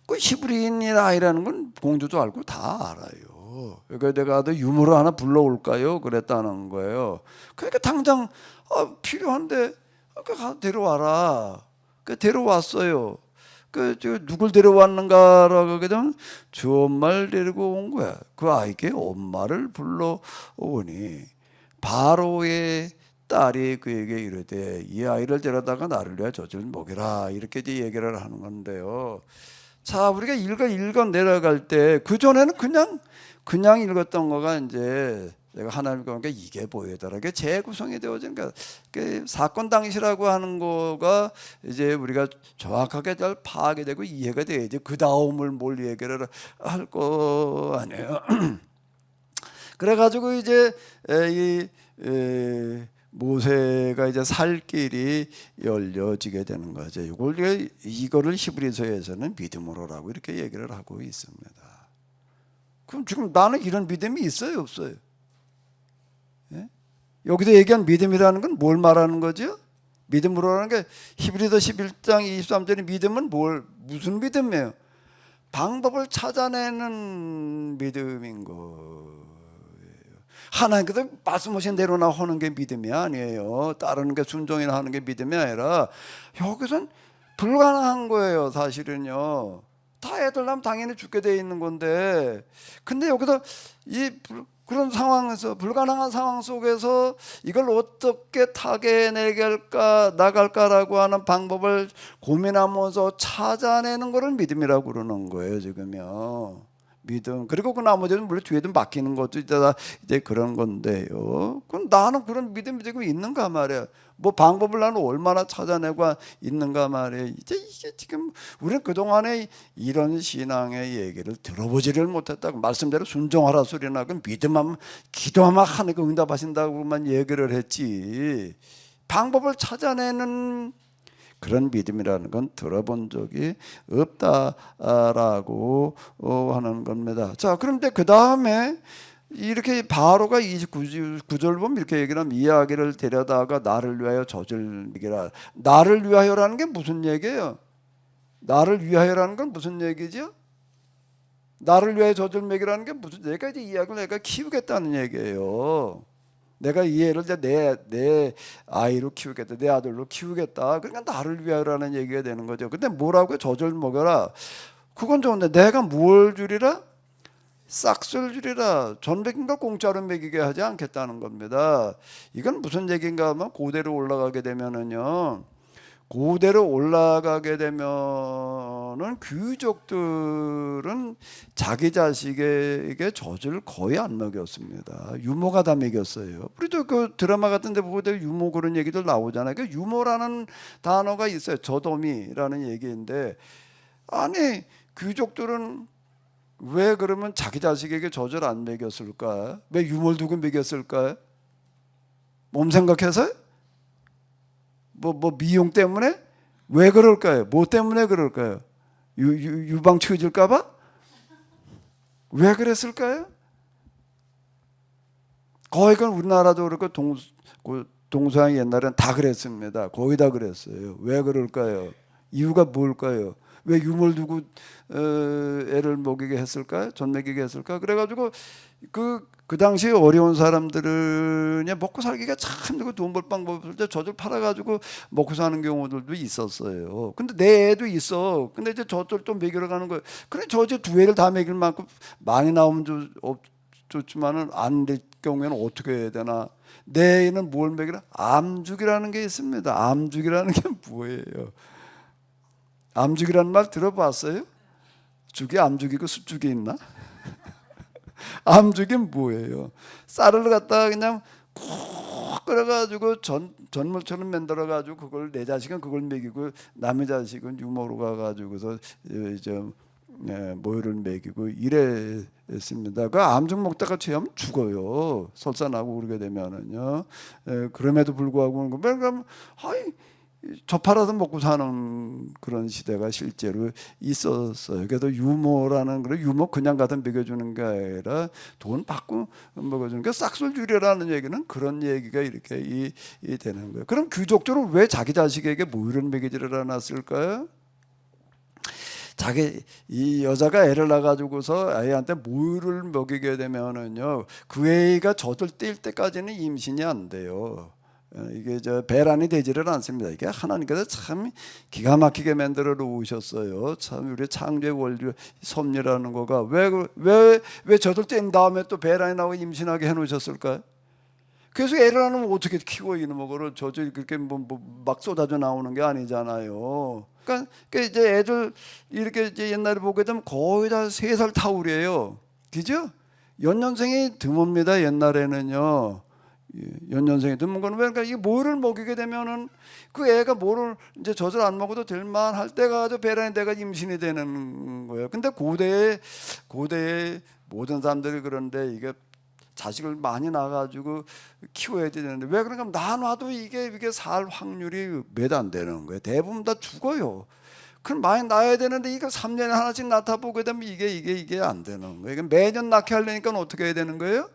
그 히브리인의 아이라는 건 공주도 알고 다 알아요. 그러니까 내가 유모를 하나 불러올까요? 그랬다는 거예요. 그러니까 당장 필요한데 데려와라. 데려왔어요. 누굴 데려왔는가라고 하게 되면 주 엄마를 데리고 온 거야. 그 아이께 엄마를 불러오니 바로의 딸이 그에게 이르되 이 아이를 데려다가 나를 위하여 젖을 먹이라 이렇게 이제 얘기를 하는 건데요. 자, 우리가 읽어 내려갈 때 그 전에는 그냥 읽었던 거가 이제 내가 하나님 보니까 이게 보이더라. 이게 재구성이 되어진 거야. 사건 당시라고 하는 거가 이제 우리가 정확하게 잘 파악이 되고 이해가 돼야지. 그 다음을 뭘 얘기를 할 거 아니에요. 그래가지고 이제 모세가 이제 살 길이 열려지게 되는 거죠. 이거를 히브리서에서는 믿음으로라고 이렇게 얘기를 하고 있습니다. 그럼 지금 나는 이런 믿음이 있어요, 없어요? 예? 여기서 얘기한 믿음이라는 건 뭘 말하는 거죠? 믿음으로라는 게 히브리서 11장 23절의 믿음은 무슨 믿음이에요? 방법을 찾아내는 믿음인 거예요. 하나님께서 말씀하신 대로나 하는 게 믿음이 아니에요. 따르는 게 순종이나 하는 게 믿음이 아니라 여기선 불가능한 거예요. 사실은요. 다 애들 나면 당연히 죽게 돼 있는 건데 근데 여기서 그런 상황에서 불가능한 상황 속에서 이걸 어떻게 나갈까라고 하는 방법을 고민하면서 찾아내는 거를 믿음이라고 그러는 거예요. 지금요. 믿음. 그리고 그 나머지는 물론 뒤에도 맡기는 것도 이제 그런 건데요. 그럼 나는 그런 믿음이 지금 있는가 말이야. 뭐 방법을 나는 얼마나 찾아내고 있는가 말이야. 이제 이게 지금 우리는 그동안에 이런 신앙의 얘기를 들어보지를 못했다고. 말씀대로 순종하라 소리나 그 믿음하면 기도하면 하나님께 응답하신다고만 얘기를 했지. 방법을 찾아내는 그런 믿음이라는 건 들어본 적이 없다라고 하는 겁니다. 자, 그런데 그 다음에 이렇게 바로가 29절 보면 이렇게 얘기를 하면 이 아기를 데려다가 나를 위하여 젖을 먹이라. 나를 위하여라는 게 무슨 얘기예요? 나를 위하여라는 건 무슨 얘기죠? 나를 위하여 젖을 먹이라는 게 무슨, 내가 이제 이 아기를 내가 키우겠다는 얘기예요. 내가 이 애를 내 아이로 키우겠다, 내 아들로 키우겠다. 그러니까 나를 위하여라는 얘기가 되는 거죠. 근데 뭐라고요? 젖을 먹여라. 그건 좋은데 내가 뭘 주리라? 싹쓸 주리라. 전 먹인 걸 공짜로 먹이게 하지 않겠다는 겁니다. 이건 무슨 얘기인가 하면 고대로 올라가게 되면은요, 고대로 올라가게 되면은 귀족들은 자기 자식에게 젖을 거의 안 먹였습니다. 유모가 다 먹였어요. 우리도 그 드라마 같은 데 보고 유모 그런 얘기들 나오잖아요. 그 유모라는 단어가 있어요. 젖어미라는 얘기인데, 아니 귀족들은 왜 그러면 자기 자식에게 젖을 안 먹였을까? 왜 유모를 두고 먹였을까? 몸 생각해서요? 뭐 미용 때문에? 왜 그럴까요? 뭐 때문에 그럴까요? 유방 치워질까봐? 왜 그랬을까요? 거의 그 우리나라도 그렇고 동서양 옛날에는 다 그랬습니다. 거의 다 그랬어요. 왜 그럴까요? 이유가 뭘까요? 왜 유모를 두고 애를 먹이게 했을까요? 젖 먹이게 했을까? 그래가지고 그 당시에 어려운 사람들은 그냥 먹고 살기가 참 돈 벌 방법 없을 때 젖을 팔아가지고 먹고 사는 경우들도 있었어요. 근데 내 애도 있어. 근데 이제 젖을 또 먹이러 가는 거예요. 그래 젖을 두 애를 다 먹일 만큼 많이 나오면 좋지만은 안 될 경우에는 어떻게 해야 되나? 내 애는 뭘 먹이라? 암죽이라는 게 있습니다. 암죽이라는 게 뭐예요? 암죽이라는 말 들어봤어요? 죽이 암죽이고 숫죽이 있나? 암죽이 뭐예요? 쌀을 갖다가 그냥 쿡 끓여가지고 전물처럼 만들어가지고 그걸 내 자식은 그걸 먹이고 남의 자식은 유모로 가가지고서 모유를 먹이고 이랬습니다. 그 암죽 먹다가 취하면 죽어요. 설사나고 그러게 되면은요. 그럼에도 불구하고 그럼 저 팔아서 먹고 사는 그런 시대가 실제로 있었어요. 그래서 유모라는 그런 유모 그냥 갖다 먹여주는 게 아니라 돈 받고 먹여주는 게 싹쓸줄이라는 얘기는 그런 얘기가 이렇게 이 되는 거예요. 그럼 귀족들은 왜 자기 자식에게 모유를 먹이지를 않았을까요? 이 여자가 애를 낳아가지고서 아이한테 모유를 먹이게 되면은요, 그 애가 젖을 뗄 때까지는 임신이 안 돼요. 이게 배란이 되지를 않습니다. 이게 하나님께서 참 기가 막히게 만들어 놓으셨어요. 참 우리 창조의 원리 섭리라는 거가 왜 젖을 뗀 다음에 또 배란이 나오고 임신하게 해놓으셨을까요? 그래서 애를 낳으면 어떻게 키워 이놈의 거를 젖을 그렇게 막 쏟아져 나오는 게 아니잖아요. 그러니까 이제 애들 이렇게 이제 옛날에 보게 되면 거의 다 3살 타울이에요. 그죠? 연년생이 드뭅니다. 옛날에는요. 연년생이 드문 거는 왜? 그러니까 이 모유를 먹이게 되면은 그 애가 모를 이제 젖을 안 먹어도 될 만할 때가 아주 배란이 돼가 임신이 되는 거예요. 근데 고대에 모든 사람들이 그런데 이게 자식을 많이 낳아가지고 키워야 되는데 왜 그런가? 나놔도 이게 살 확률이 몇 안 되는 거예요. 대부분 다 죽어요. 그럼 많이 낳아야 되는데 이거 3년에 하나씩 낳다 보게 되면 이게 안 되는 거예요. 매년 낳게 하려니까 어떻게 해야 되는 거예요?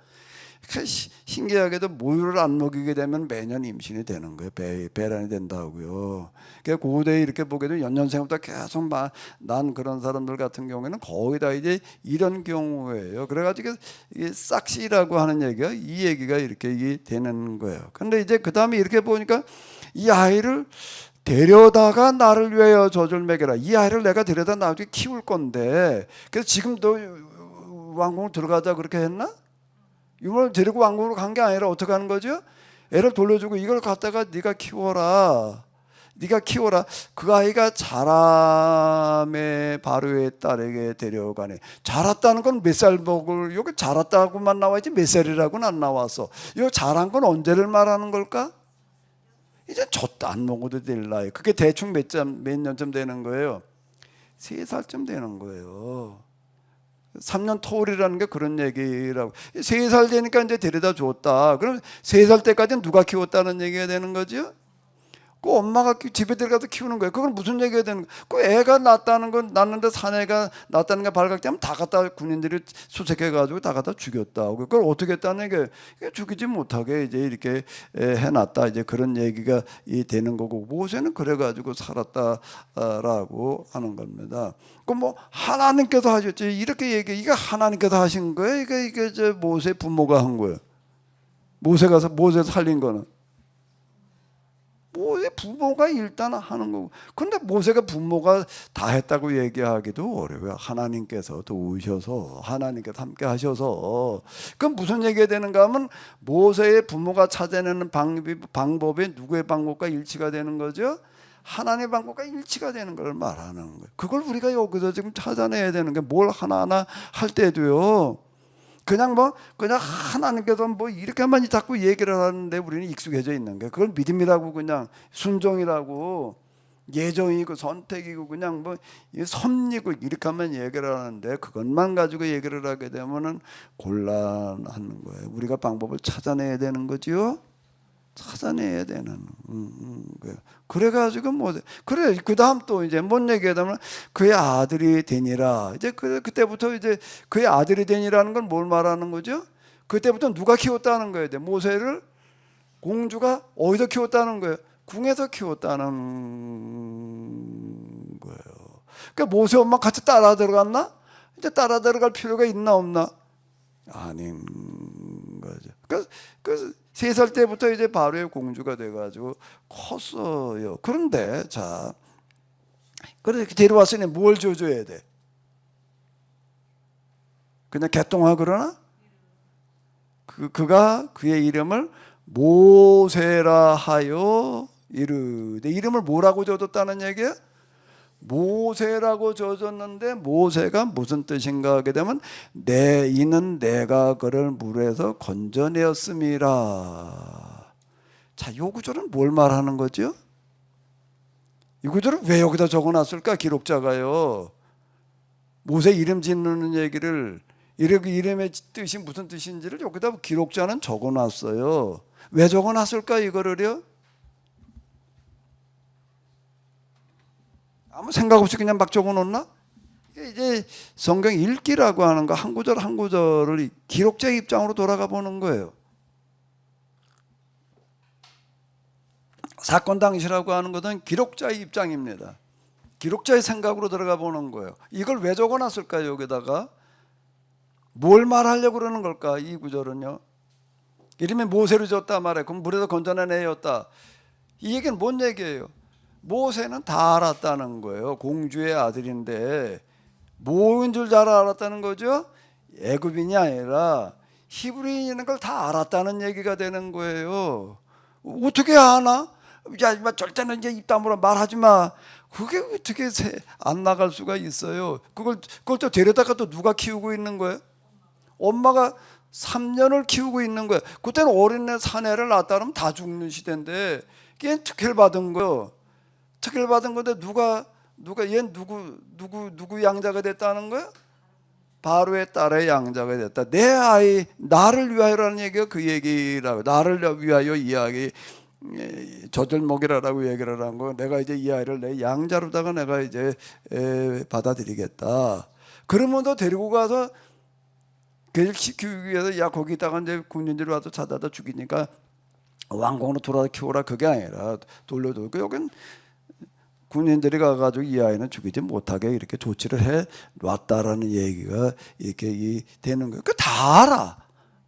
신기하게도 모유를 안 먹이게 되면 매년 임신이 되는 거예요. 배란이 된다고요. 그러니까 고대에 이렇게 보게 되면 연년생부터 계속 난 그런 사람들 같은 경우에는 거의 다 이제 이런 경우예요. 그래가지고 이게 싹시라고 하는 얘기가 이 얘기가 이렇게 되는 거예요. 근데 이제 그 다음에 이렇게 보니까 이 아이를 데려다가 나를 위하여 젖을 먹여라. 이 아이를 내가 데려다 나중에 키울 건데 그래서 지금도 왕궁 들어가자 그렇게 했나? 유모를 데리고 왕궁으로 간 게 아니라 어떻게 하는 거죠? 애를 돌려주고 이걸 갖다가 네가 키워라. 그 아이가 자람의 바로의 딸에게 데려가네. 자랐다는 건 몇 살 먹을, 여기 자랐다고만 나와있지 몇 살이라고는 안 나와서. 이 자란 건 언제를 말하는 걸까? 이제 젖도 안 먹어도 될 나이. 그게 대충 몇 년쯤 되는 거예요? 3살쯤 되는 거예요. 3년 터울이라는 게 그런 얘기라고. 3살 되니까 이제 데려다 줬다. 그럼 3살 때까지는 누가 키웠다는 얘기가 되는 거죠? 그 엄마가 집에 들어가서 키우는 거예요. 그건 무슨 얘기가 되는 거예요? 그 애가 낳았는데 사내가 낳았다는 게 발각되면 다 갖다 군인들이 수색해가지고 다 갖다 죽였다. 그걸 어떻게 했다는 게 죽이지 못하게 이제 이렇게 해놨다. 이제 그런 얘기가 되는 거고, 모세는 그래가지고 살았다라고 하는 겁니다. 그 뭐 하나님께서 하셨지 이렇게 이게 하나님께서 하신 거예요. 이게 저 모세 부모가 한 거예요. 모세 살린 거는. 모세 부모가 일단 하는 거고. 근데 모세가 부모가 다 했다고 얘기하기도 어려워요. 하나님께서 도우셔서, 하나님께서 함께 하셔서. 그럼 무슨 얘기가 되는가 하면, 모세의 부모가 찾아내는 방법이 누구의 방법과 일치가 되는 거죠? 하나님의 방법과 일치가 되는 걸 말하는 거예요. 그걸 우리가 여기서 지금 찾아내야 되는 게, 뭘 하나하나 할 때도요, 그냥 하나님께서 이렇게만 자꾸 얘기를 하는데 우리는 익숙해져 있는 거예요. 그걸 믿음이라고, 그냥 순종이라고, 예정이고 선택이고, 그냥 섭리고 이렇게 하면 얘기를 하는데, 그것만 가지고 얘기를 하게 되면은 곤란한 거예요. 우리가 방법을 찾아내야 되는 거지요. 찾아내야 되는. 그래가지고 그래. 그 다음 또 이제 뭔 얘기하자면, 그의 아들이 되니라. 이제 그때부터 이제 그의 아들이 되니라는 건 뭘 말하는 거죠? 그때부터 누가 키웠다는 거예요. 모세를 공주가 어디서 키웠다는 거예요? 궁에서 키웠다는 거예요. 그러니까 모세 엄마 같이 따라 들어갔나? 이제 따라 들어갈 필요가 있나 없나? 아닌 거죠. 그 3살 때부터 이제 바로의 공주가 돼가지고 컸어요. 그런데 자, 그렇게 데려왔으니 뭘 줘줘야 돼? 그냥 개똥아 그러나? 그가 그의 이름을 모세라 하여 이르되. 이름을 뭐라고 줘줬다는 얘기야? 모세라고 줘줬는데, 모세가 무슨 뜻인가 하게 되면, 이는 내가 그를 물에서 건져내었음이라. 자, 요 구절은 뭘 말하는 거죠? 이 구절을 왜 여기다 적어놨을까? 기록자가요, 모세 이름 짓는 얘기를, 이름의 뜻이 무슨 뜻인지를 여기다 기록자는 적어놨어요. 왜 적어놨을까 이거를요? 아무 생각 없이 그냥 막 적어놓나? 이제 성경 읽기라고 하는 거, 한 구절 한 구절을 기록자의 입장으로 돌아가 보는 거예요. 사건 당시라고 하는 것은 기록자의 입장입니다. 기록자의 생각으로 들어가 보는 거예요. 이걸 왜 적어놨을까요? 여기다가 뭘 말하려고 그러는 걸까? 이 구절은요, 이름이 모세를 줬다 말해. 그럼 물에서 건져내었다. 이 얘기는 뭔 얘기예요? 모세는 다 알았다는 거예요. 공주의 아들인데 뭐인 줄 잘 알았다는 거죠? 애굽인이 아니라 히브리인인 걸 다 알았다는 얘기가 되는 거예요. 어떻게 아나? 야, 절대는 이제 입 다물어 말하지 마. 그게 어떻게 안 나갈 수가 있어요? 그걸 또 데려다가 또 누가 키우고 있는 거예요? 엄마가 3년을 키우고 있는 거예요. 그때는 어린애 사내를 낳았다 그러면 다 죽는 시대인데, 걔 특혜를 받은 거예요. 특혜를 받은 건데 얘 누구 양자가 됐다는 거야? 바로의 딸의 양자가 됐다. 내 아이, 나를 위하여라는 얘기가 그 얘기라고. 나를 위하여 이 아이 저절먹이라고 얘기를 한 거. 내가 이제 이 아이를 내 양자로다가 내가 이제 받아들이겠다. 그러면 너 데리고 가서 교육시키기 위해서, 야 거기다가 이제 군인들이 와서 찾아다 죽이니까 왕궁으로 돌아다 키워라, 그게 아니라 돌려두고 여긴 군인들이 가가지고 이 아이는 죽이지 못하게 이렇게 조치를 해 놨다라는 얘기가 이렇게 되는 거예요. 그 다 알아.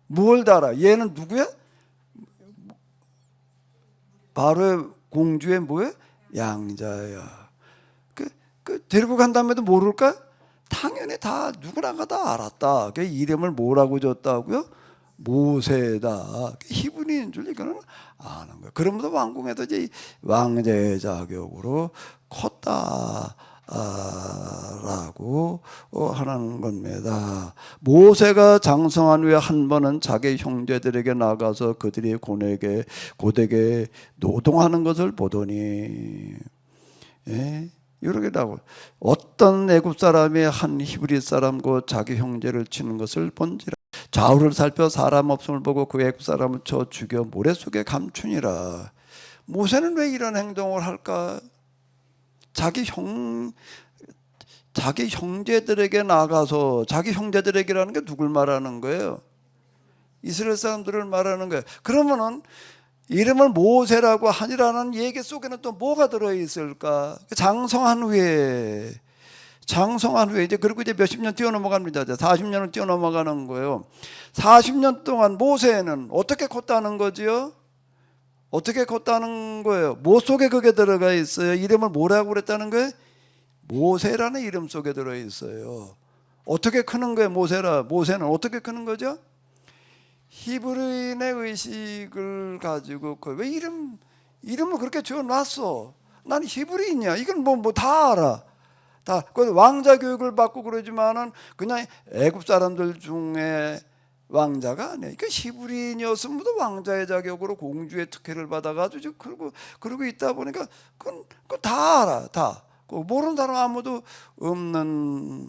뭘 다 알아? 얘는 누구야? 바로 공주의 뭐야? 양자야. 그 데리고 간 다음에도 모를까? 당연히 다 누구나가 다 알았다. 그 이름을 뭐라고 줬다고요? 모세다. 히브리인 줄 이거는 아는 거예요. 그러면서 왕궁에서 이제 왕제의 자격으로 컸다라고 하는 겁니다. 모세가 장성한 후에 한 번은 자기 형제들에게 나가서 그들이 고되게 노동하는 것을 보더니, 이렇게 나고, 어떤 애굽 사람이 한 히브리 사람 곧 자기 형제를 치는 것을 본지라. 좌우를 살펴 사람 없음을 보고 그 애굽 사람을 쳐 죽여 모래 속에 감추니라. 모세는 왜 이런 행동을 할까? 자기 형제들에게 나가서, 자기 형제들에게라는 게 누굴 말하는 거예요? 이스라엘 사람들을 말하는 거예요. 그러면은 이름을 모세라고 하니라는 얘기 속에는 또 뭐가 들어있을까? 장성한 후에 이제, 그리고 이제 몇십 년 뛰어넘어갑니다. 40년을 뛰어넘어가는 거예요. 40년 동안 모세는 어떻게 컸다는 거지요? 어떻게 컸다는 거예요? 뭐 속에 그게 들어가 있어요? 이름을 뭐라고 그랬다는 거예요? 모세라는 이름 속에 들어 있어요. 어떻게 크는 거예요? 모세는 어떻게 크는 거죠? 히브리인의 의식을 가지고 왜 이름을 그렇게 지어놨어? 난 히브리인이야. 이건 뭐 다 알아. 다 왕자 교육을 받고 그러지만은 그냥 애굽 사람들 중에 왕자가 아니야. 그러니까 히브리인이었으면 왕자의 자격으로 공주의 특혜를 받아가지고 그러고 있다 보니까 그건 다 알아. 다. 모르는 사람 아무도 없는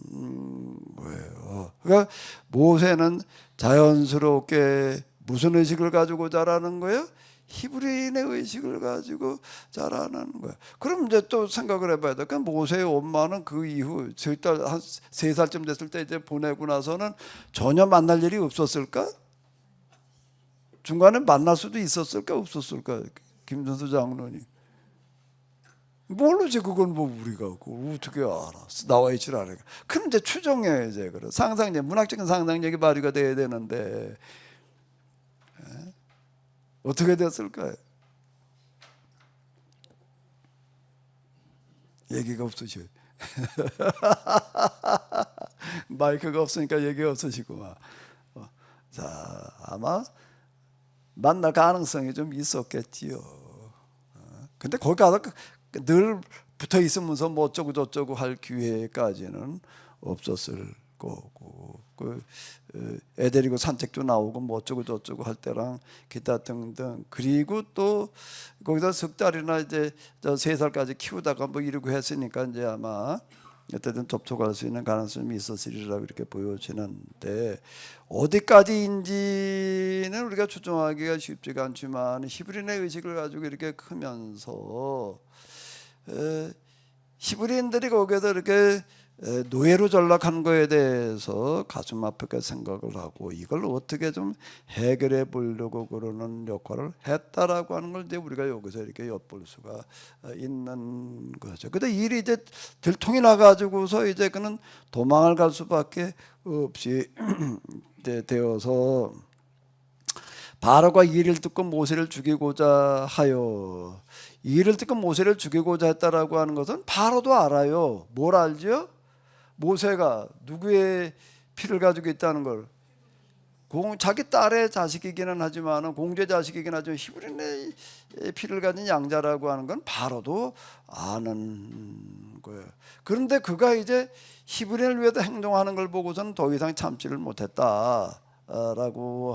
거예요. 그러니까 모세는 자연스럽게 무슨 의식을 가지고 자라는 거예요? 히브리인의 의식을 가지고 자라는 거예요. 그럼 이제 또 생각을 해봐야 돼. 그러니까 모세의 엄마는 그 이후 저희 딸 한 3살쯤 됐을 때 이제 보내고 나서는 전혀 만날 일이 없었을까? 중간에 만날 수도 있었을까? 없었을까? 김준수 장로님. 모르지. 그건 뭐 우리가 그걸 어떻게 알아? 나와 있질 않으니까. 그럼 이제 추정해. 이제 그래. 상상력, 문학적인 상상력이 발휘가 돼야 되는데 어떻게 됐을까요? 얘기가 없으셔. 마이크가 없으니까 얘기가 없으시구만. 자, 아마 만날 가능성이 좀 있었겠지요. 근데 거기 가서 늘 붙어 있으면서 뭐 어쩌고 저쩌고 할 기회까지는 없었을 거고, 애 데리고 산책도 나오고 뭐 어쩌고 저쩌고 할 때랑 기타 등등. 그리고 또 거기서 석 달이나 이제 3살까지 키우다가 뭐 이러고 했으니까 이제 아마 어쨌든 접촉할 수 있는 가능성이 있었으리라고 이렇게 보여지는데, 어디까지인지는 우리가 추정하기가 쉽지가 않지만 히브리인의 의식을 가지고 이렇게 크면서 히브리인들이 거기에서 이렇게 노예로 전락한 거에 대해서 가슴 아프게 생각을 하고 이걸 어떻게 좀 해결해 보려고 그러는 역할을 했다라고 하는 걸 이제 우리가 여기서 이렇게 엿볼 수가 있는 거죠. 근데 일이 이제 들통이 나가지고서 이제 그는 도망을 갈 수밖에 없이 되어서 바로가 이 일을 듣고 모세를 죽이고자 하여, 이 일을 듣고 모세를 죽이고자 했다라고 하는 것은 바로도 알아요. 뭘 알죠? 모세가 누구의 피를 가지고 있다는 걸, 자기 딸의 자식이기는 하지만, 공주의 자식이긴 하지만 히브리인의 피를 가진 양자라고 하는 건 바로도 아는 거예요. 그런데 그가 이제 히브리인을 위해서 행동하는 걸 보고서는 더 이상 참지를 못했다라고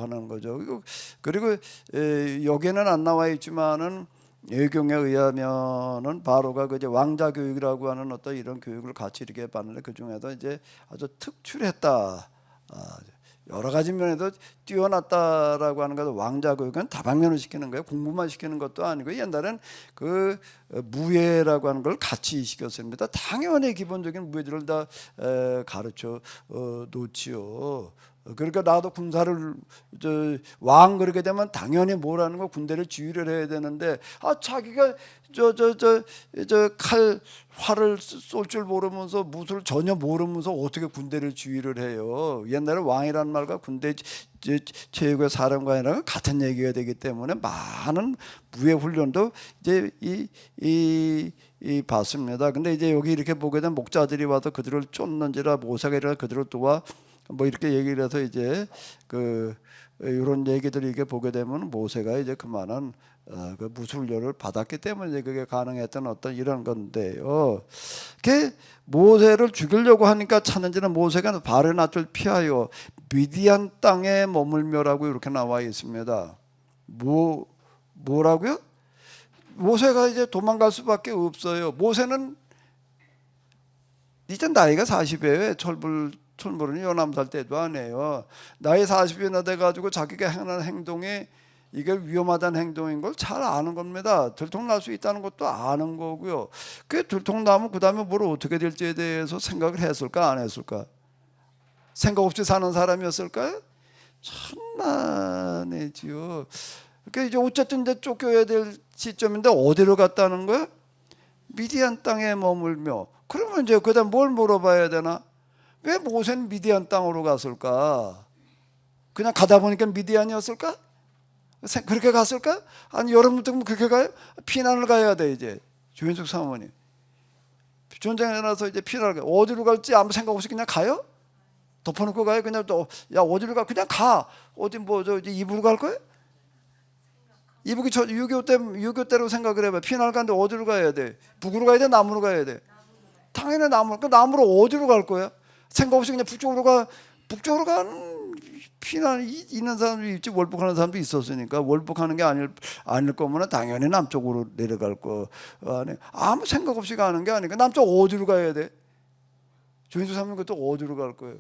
하는 거죠. 그리고 여기에는 안 나와 있지만은 예경에 의하면은 바로가 그 이제 왕자 교육이라고 하는 어떤 이런 교육을 같이 이렇게 받는데 그 중에서 이제 아주 특출했다, 여러 가지 면에서 뛰어났다라고 하는 것은 왕자 교육은 다방면을 시키는 거예요. 공부만 시키는 것도 아니고 옛날엔 그 무예라고 하는 걸 같이 시켰습니다. 당연히 기본적인 무예들을 다 가르쳐 놓지요. 그러니까 나도 군사를 왕 그렇게 되면 당연히 뭐라는 거 군대를 지휘를 해야 되는데, 자기가 칼 활을 쏠 줄 모르면서 무술 전혀 모르면서 어떻게 군대를 지휘를 해요? 옛날에 왕이라는 말과 군대 체육의 사령관이랑 같은 얘기가 되기 때문에 많은 무예 훈련도 이제 이 봤습니다. 근데 이제 여기 이렇게 보게 되면 목자들이 와서 그들을 쫓는지라 모세가 이라 그들을 도와 뭐 이렇게 얘기를 해서 이제 이런 얘기들을 이렇게 보게 되면 모세가 이제 그만한 그 무술료를 받았기 때문에 그게 가능했던 어떤 이런 건데요. 그 모세를 죽이려고 하니까 찾는지는 모세가 발의 낯을 피하여 미디안 땅에 머물며라고 이렇게 나와 있습니다. 뭐라고요? 모세가 이제 도망갈 수밖에 없어요. 모세는 이제 나이가 40이에요. 철물은 요남살 때도 안 해요. 나이 40이나 돼가지고 자기가 행하는 행동이 이게 위험하다는 행동인 걸 잘 아는 겁니다. 들통날 수 있다는 것도 아는 거고요. 그 들통나면 그 다음에 뭘 어떻게 될지에 대해서 생각을 했을까 안 했을까? 생각 없이 사는 사람이었을까요? 천만에지요. 그러니까 이제 어쨌든 이제 쫓겨야 될 시점인데 어디로 갔다는 거야? 미디안 땅에 머물며. 그러면 이제 그다음 뭘 물어봐야 되나? 왜 모세는 미디안 땅으로 갔을까? 그냥 가다 보니까 미디안이었을까? 그렇게 갔을까? 아니 여러분들 그렇게 가요? 피난을 가야 돼 이제. 조현숙 사모님 전쟁에 나서 이제 피난을 가. 어디로 갈지 아무 생각 없이 그냥 가요? 덮어놓고 가요? 그냥 또 야 어디로 가? 그냥 가. 어디 뭐 저 이제 이북으로 갈 거예요? 이북이 6.25 때로 생각을 해봐. 피난을 가는데 어디로 가야 돼? 북으로 가야 돼? 남으로 가야 돼? 당연히 남으로. 그 남으로 어디로 갈 거야? 생각 없이 그냥 북쪽으로 가. 북쪽으로 가는 피난이 있는 사람도 있지 월북하는 사람도 있었으니까 월북하는 게 아닐 거면 당연히 남쪽으로 내려갈 거 아니 아무 생각 없이 가는 게 아니니까 남쪽 어디로 가야 돼? 조인수 사모님 그것도 어디로 갈 거예요?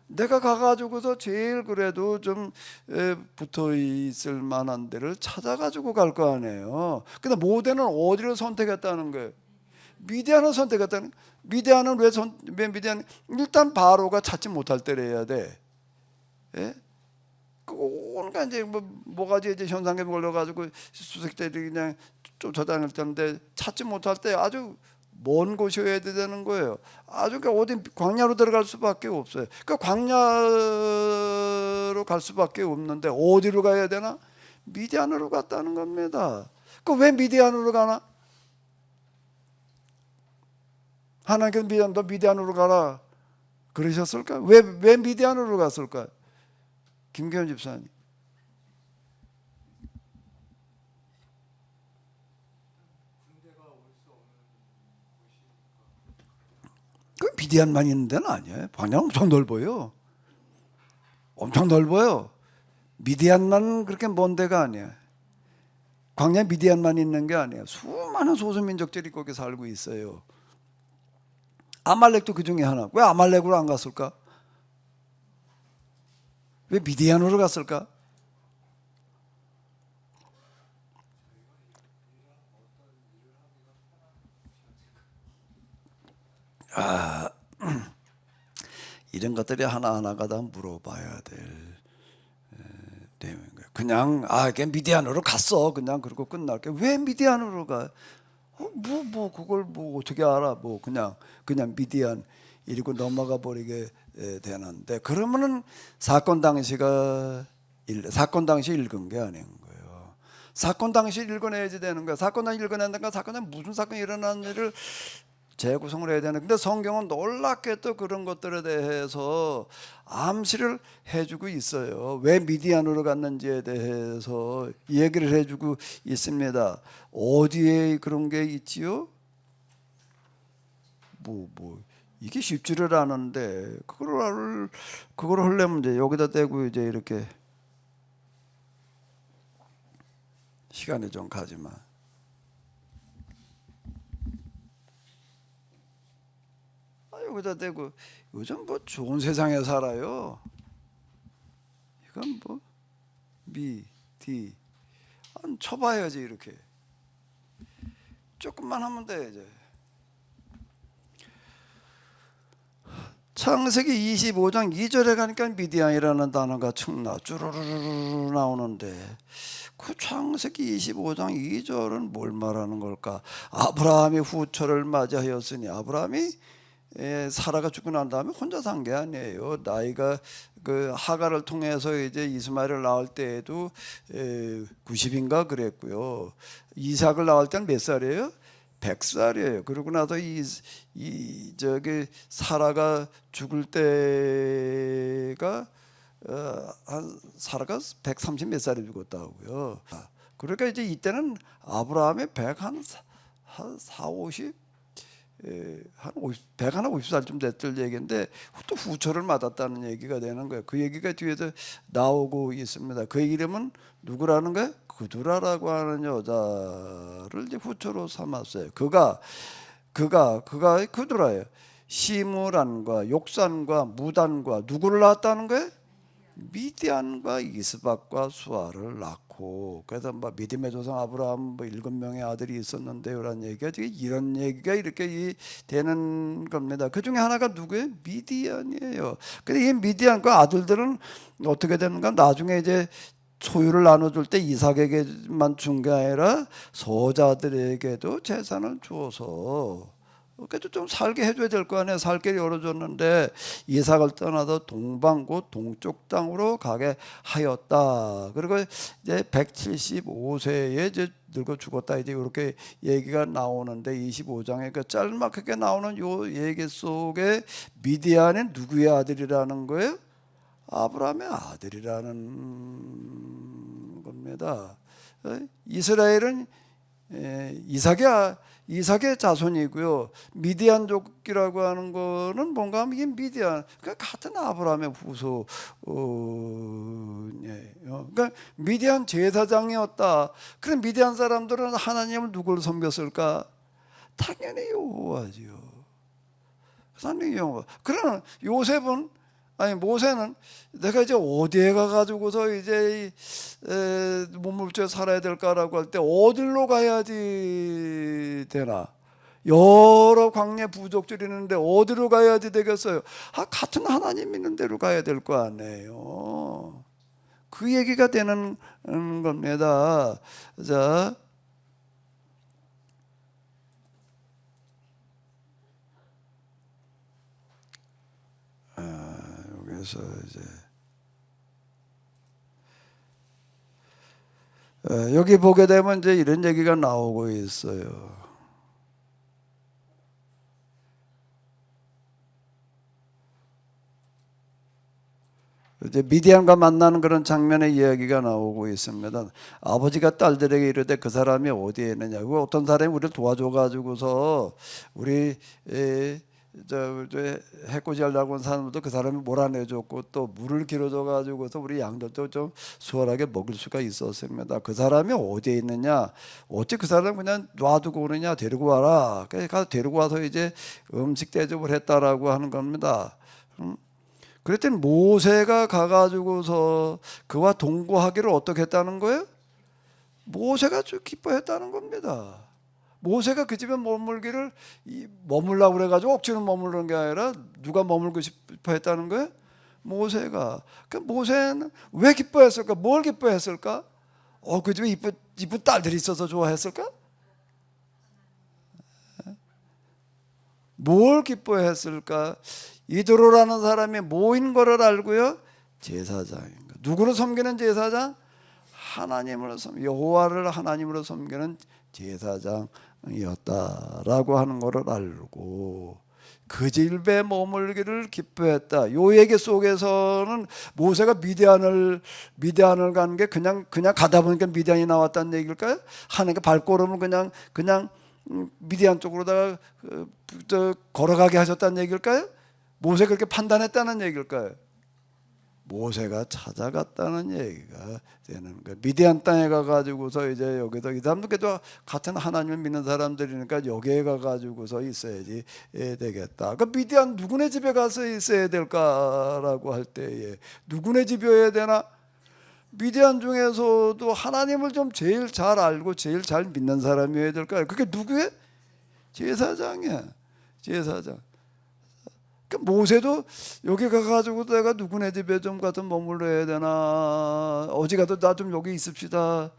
내가 가가지고서 제일 그래도 좀 붙어 있을 만한 데를 찾아가지고 갈 거 아니에요. 근데 모세는 어디를 선택했다는 거예요? 미디안을 선택했다는. 미디안은 왜 미디안? 일단 바로가 찾지 못할 때를 해야 돼. 예? 그러니까 이제 뭐가지 이제 현상에 걸려가지고 수색대들이 그냥 쫓아다닐 때인데 찾지 못할 때 아주 먼 곳이어야 되는 거예요. 아주 어디 광야로 들어갈 수밖에 없어요. 그러니까 광야로 갈 수밖에 없는데 어디로 가야 되나? 미디안으로 갔다는 겁니다. 그 왜 미디안으로 가나? 하나님께서 너 미디안으로 가라 그러셨을까? 왜 미디안으로 갔을까? 김기현 집사님. 그 미디안만 있는 데는 아니에요. 광야 엄청 넓어요. 엄청 넓어요. 미디안만 그렇게 먼 데가 아니에요. 광야 미디안만 있는 게 아니에요. 수많은 소수민족들이 거기 살고 있어요. 아말렉도 그 중에 하나. 왜 아말렉으로 안 갔을까? 왜 미디안으로 갔을까? 이런 것들이 하나하나가 다 물어봐야 될 내용인 거예요. 그냥 그냥 미디안으로 갔어. 그냥 그러고 끝날게. 왜 미디안으로 가? 그걸 어떻게 알아? 그냥 미디안 이러고 넘어가 버리게 되는데 그러면은 사건 당시 읽은 게 아닌 거예요. 사건 당시 읽어내야지 되는 거야. 사건 당시 읽어낸다니까 사건에 무슨 사건이 일어난 일을 재구성을 해야 되는. 근데 성경은 놀랍게 또 그런 것들에 대해서 암시를 해주고 있어요. 왜 미디안으로 갔는지에 대해서 얘기를 해주고 있습니다. 어디에 그런 게 있지요? 이게 쉽지를 않은데 그걸 하려면 이제 여기다 대고 이제 이렇게 시간이 좀 가지만. 여기다 대고 요즘 좋은 세상에 살아요. 이건 디 쳐봐야지 이렇게 조금만 하면 돼 이제. 창세기 25장 2절에 가니까 미디안이라는 단어가 쭈루루루 나오는데 그 창세기 25장 2절은 뭘 말하는 걸까? 아브라함이 후처를 맞이하였으니 아브라함이 사라가 죽고 난 다음에 혼자 산 게 아니에요. 나이가 그 하가를 통해서 이제 이스마엘을 낳을 때에도 90인가 그랬고요. 이삭을 낳을 때는 몇 살이에요? 100살이에요. 그러고 나서 저기 사라가 죽을 때가 사라가 130 몇 살에 죽었다고요. 그러니까 이제 이때는 아브라함의 140, 150살쯤 됐을 얘기인데 또 후처를 맞았다는 얘기가 되는 거예요. 그 얘기가 뒤에서 나오고 있습니다. 그 이름은 누구라는 거예요? 그두라라고 하는 여자를 이제 후처로 삼았어요. 그가 그두라예요. 시므란과 욕산과 무단과 누구를 낳았다는 거예요? 미디안과 이스박과 수아를 낳고, 그래서 뭐 믿음의 조상 아브라함 뭐 7명의 아들이 있었는데요라는 얘기가 지금 이런 얘기가 이렇게 되는 겁니다. 그 중에 하나가 누구예요? 미디안이에요. 근데 이 미디안과 아들들은 어떻게 되는가? 나중에 이제 소유를 나눠줄 때 이삭에게만 준 게 아니라 소자들에게도 재산을 주어서 그래도 좀 살게 해줘야 될 거 아니에요. 살 길을 열어줬는데 이삭을 떠나서 동방고 동쪽 땅으로 가게 하였다. 그리고 이제 175세에 이제 늙어 죽었다. 이제 이렇게 얘기가 나오는데 25장에 그 짤막하게 나오는 요 얘기 속에 미디안이 누구의 아들이라는 거예요? 아브라함의 아들이라는 겁니다. 이스라엘은 이삭의 자손이고요. 미디안족이라고 하는 거는 뭔가 하면 이게 미디안, 그러니까 같은 아브라함의 후손. 그러니까 미디안 제사장이었다. 그럼 미디안 사람들은 하나님을 누구를 섬겼을까? 당연히 여호와지요. 하나님 여호와. 그러나 요셉은 아니 모세는 내가 이제 어디에 가가지고서 이제 몸물죄 살아야 될까라고 할 때 어디로 가야지 되나? 여러 광야 부족들이 있는데 어디로 가야지 되겠어요? 같은 하나님 있는 데로 가야 될 거 아니에요. 그 얘기가 되는 겁니다. 자. 그래서 이제 여기 보게 되면 이제 이런 얘기가 나오고 있어요. 이제 미디안과 만나는 그런 장면의 이야기가 나오고 있습니다. 아버지가 딸들에게 이르되 그 사람이 어디에 있느냐고. 어떤 사람이 우리를 도와줘 가지고서 우리 저 해코지 하려고 한 사람들도 그 사람이 몰아내줬고 또 물을 길어줘 가지고서 우리 양들도 좀 수월하게 먹을 수가 있었습니다. 그 사람이 어디에 있느냐? 어찌 그 사람 그냥 놔두고 오느냐? 데리고 와라. 그래서 데리고 와서 이제 음식 대접을 했다라고 하는 겁니다. 그랬더니 모세가 가가지고서 그와 동거하기를 어떻게 했다는 거예요? 모세가 좀 기뻐했다는 겁니다. 모세가 그 집에 머물라고 그래가지고 억지로 머무르는 게 아니라 누가 머물고 싶어 했다는 거예요? 모세가. 그 모세는 왜 기뻐했을까? 뭘 기뻐했을까? 그 집에 이쁜 딸들이 있어서 좋아했을까? 뭘 기뻐했을까? 이드로라는 사람이 뭐인 거를 알고요? 제사장인 거. 누구를 섬기는 제사장? 하나님을 여호와를 하나님으로 섬기는 제사장이었다라고 하는 것을 알고 그 집에 머물기를 기뻐했다. 요 얘기 속에서는 모세가 미디안을 가는 게 그냥 가다 보니까 미디안이 나왔다는 얘기일까요? 하나님께 발걸음을 그냥 미디안 쪽으로다가 걸어가게 하셨다는 얘기일까요? 모세가 그렇게 판단했다는 얘기일까요? 모세가 찾아갔다는 얘기가 되는 거예요. 미디안 땅에 가가지고서 이제 여기서 이 사람들께도 같은 하나님을 믿는 사람들이니까 여기에 가가지고서 있어야지 되겠다. 그 미디안 누구네 집에 가서 있어야 될까라고 할 때에 누구네 집이어야 되나? 미디안 중에서도 하나님을 좀 제일 잘 알고 제일 잘 믿는 사람이어야 될까요? 그게 누구예요? 제사장이야. 제사장. 그 모세도 여기 가가지고 내가 누구네 집에 좀 가서 머물러야 되나? 어디 가도 나 좀 여기 있읍시다.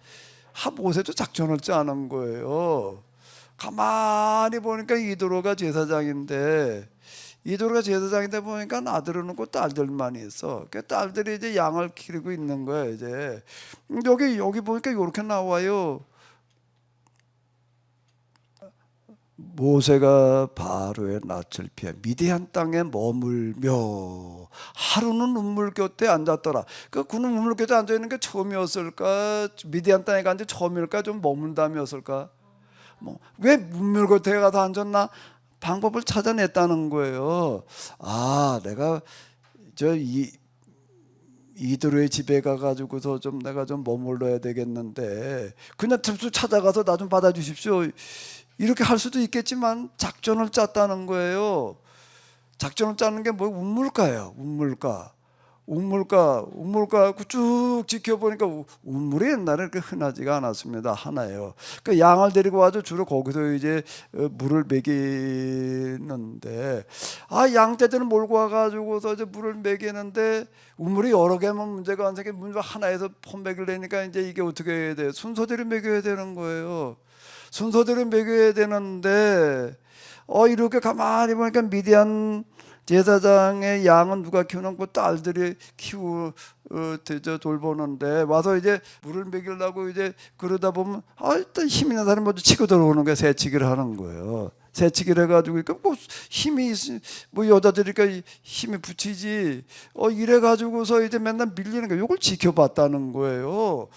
모세도 작전을 짜는 거예요. 가만히 보니까 이도로가 제사장인데 보니까 아들은 없고 딸들만 있어. 그 딸들이 이제 양을 기르고 있는 거예요. 이제 여기 보니까 이렇게 나와요. 모세가 바로의 낯을 피해 미디안 땅에 머물며 하루는 눈물 곁에 앉았더라. 그는 눈물 곁에 앉아 있는 게 처음이었을까? 미디안 땅에 간 지 처음일까? 좀 머문다면서일까? 왜 눈물 곁에 가서 앉았나? 방법을 찾아냈다는 거예요. 내가 이들의 집에 가가지고서 내가 좀 머물러야 되겠는데 그냥 틈수 찾아가서 나 좀 받아주십시오. 이렇게 할 수도 있겠지만 작전을 짰다는 거예요. 작전을 짜는 게 운물가예요. 운물가. 우물가 쭉 지켜보니까 우물이 옛날에 그렇게 흔하지가 않았습니다. 하나예요. 그 양을 데리고 와서 주로 거기서 이제 물을 먹이는데, 양떼들은 몰고 와가지고서 이제 물을 먹이는데 우물이 여러 개면 문제가 안 생겨. 문제 하나에서 폰맥을 내니까 이제 이게 어떻게 해야 돼? 순서대로 먹여야 되는 거예요. 순서대로 먹여야 되는데 이렇게 가만히 보니까 미디안 제사장의 양은 누가 키우는 거 딸들이 돌보는데 와서 이제 물을 먹이려고 이제 그러다 보면 일단 힘 있는 사람이 먼저 치고 들어오는 거야. 새치기를 하는 거예요. 새치기를 해가지고 뭐 힘이 뭐 여자들이니까 힘이 붙이지 이래가지고서 이제 맨날 밀리는 거예요. 이걸 지켜봤다는 거예요.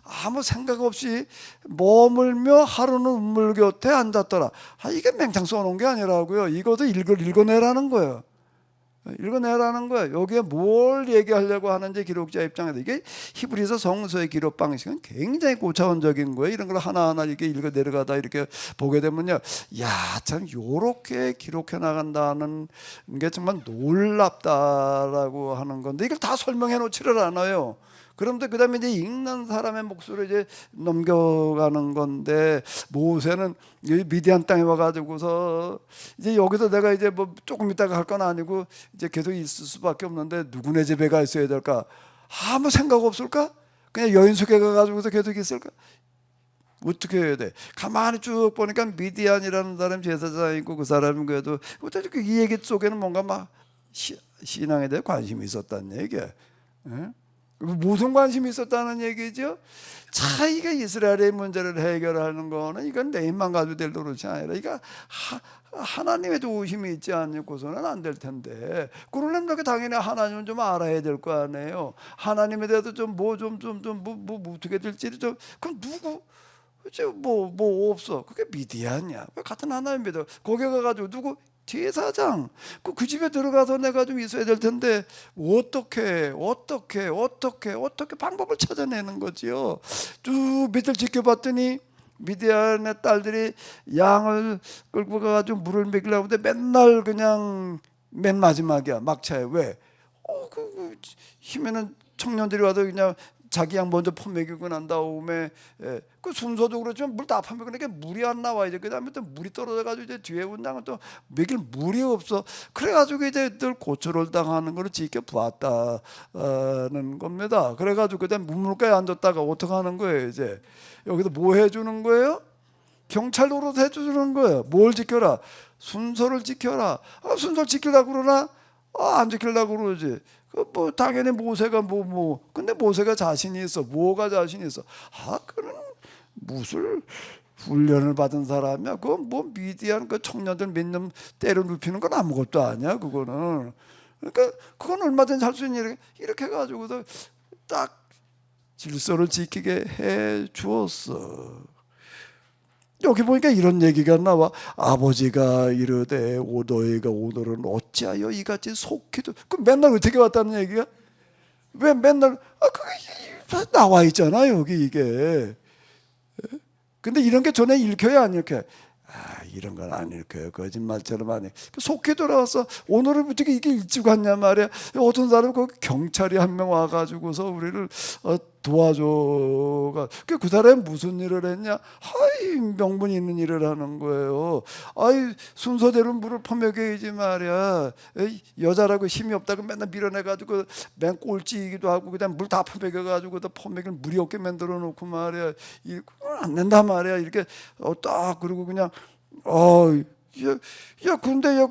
아무 생각 없이 머물며 하루는 우물 곁에 앉았더라. 이게 맹탕 써놓은 게 아니라고요. 이것도 읽어내라는 거예요. 읽어내라는 거예요. 여기에 뭘 얘기하려고 하는지 기록자 입장에서 이게 히브리서 성서의 기록 방식은 굉장히 고차원적인 거예요. 이런 걸 하나하나 이렇게 읽어 내려가다 이렇게 보게 되면요, 참 요렇게 기록해 나간다는 게 정말 놀랍다라고 하는 건데 이걸 다 설명해 놓지를 않아요. 그런데 그 다음에 이제 읽는 사람의 몫으로 이제 넘겨가는 건데, 모세는 미디안 땅에 와가지고서 이제 여기서 내가 이제 뭐 조금 있다가 할 건 아니고 이제 계속 있을 수밖에 없는데 누구네 집에 가 있어야 될까? 아무 생각 없을까? 그냥 여인 속에 가가지고서 계속 있을까? 어떻게 해야 돼? 가만히 쭉 보니까 미디안이라는 사람 제사장이고 그 사람은 그래도 어떻게 이 얘기 속에는 뭔가 막 신앙에 대해 관심이 있었다는 얘기야. 예? 무슨 관심이 있었다는 얘기죠? 이게 이스라엘의 문제를 해결하는 거는 이건 내 힘만 가지고 될 노릇이 아니라 이거 하나님의 도우심이 있지 않고서는 안 될 텐데, 그러려면 당연히 하나님은 좀 알아야 될 거 아니에요. 하나님에 대해서 좀 어떻게 될지 좀, 그럼 누구? 뭐 없어. 그게 미디안이야. 왜 같은 하나님 믿어? 거기 가가지고 누구? 제사장. 그 집에 들어가서 내가 좀 있어야 될 텐데 어떻게 방법을 찾아내는 거지요. 쭉 밑을 지켜봤더니 미디안의 딸들이 양을 끌고 가가지고 물을 먹이려고 하는데 맨날 그냥 맨 마지막이야. 막차에. 왜? 힘있는 청년들이 와서 그냥 자기 양 먼저 퍼먹이고 난 다음에 그 순서도 그렇지만 물 다 퍼먹으니까 물이 안 나와. 이제 그 다음에 또 물이 떨어져가지고 이제 뒤에 온 양은 또 먹일 물이 없어. 그래가지고 이제 늘 고초를 당하는 걸 지켜보았다는 겁니다. 그래가지고 그다음 문물가에 앉았다가 어떻게 하는 거예요? 이제 여기서 뭐 해주는 거예요? 경찰 노릇 해주는 거예요. 뭘 지켜라? 순서를 지켜라. 순서를 지키려고 그러나 안 지키려고 그러지. 뭐 당연히 모세가 근데 모세가 자신이 있어. 뭐가 자신이 있어? 그는 무술 훈련을 받은 사람이야. 그건 뭐 미디안 그 청년들 몇 년 때려 눕히는 건 아무것도 아니야. 그거는. 그러니까 그건 얼마든지 할 수 있는 이렇게 해가지고서 딱 질서를 지키게 해 주었어. 여기 보니까 이런 얘기가 나와. 아버지가 이르되 너희가 오늘은 어찌하여 이같이 속히도. 그 맨날 어떻게 왔다는 얘기야? 왜 맨날 그게 나와 있잖아 여기 이게. 근데 이런 게 전에 읽혀야 안 읽혀요? 이런 건 안 읽혀요. 거짓말처럼 안 해. 속히 돌아왔어. 오늘은 어떻게 이게 일찍 왔냐 말이야. 어떤 사람 그 경찰이 한 명 와가지고서 우리를 도와줘가. 그 사람이 무슨 일을 했냐? 명분 있는 일을 하는 거예요. 순서대로 물을 퍼먹여야지 말이야. 여자라고 힘이 없다고 맨날 밀어내가지고 맨 꼴찌이기도 하고 그다음 물 다 퍼먹여가지고 퍼먹일 물이 없게 만들어 놓고 말이야. 이거 안 된다 말이야. 이렇게 딱 그리고 그냥 근데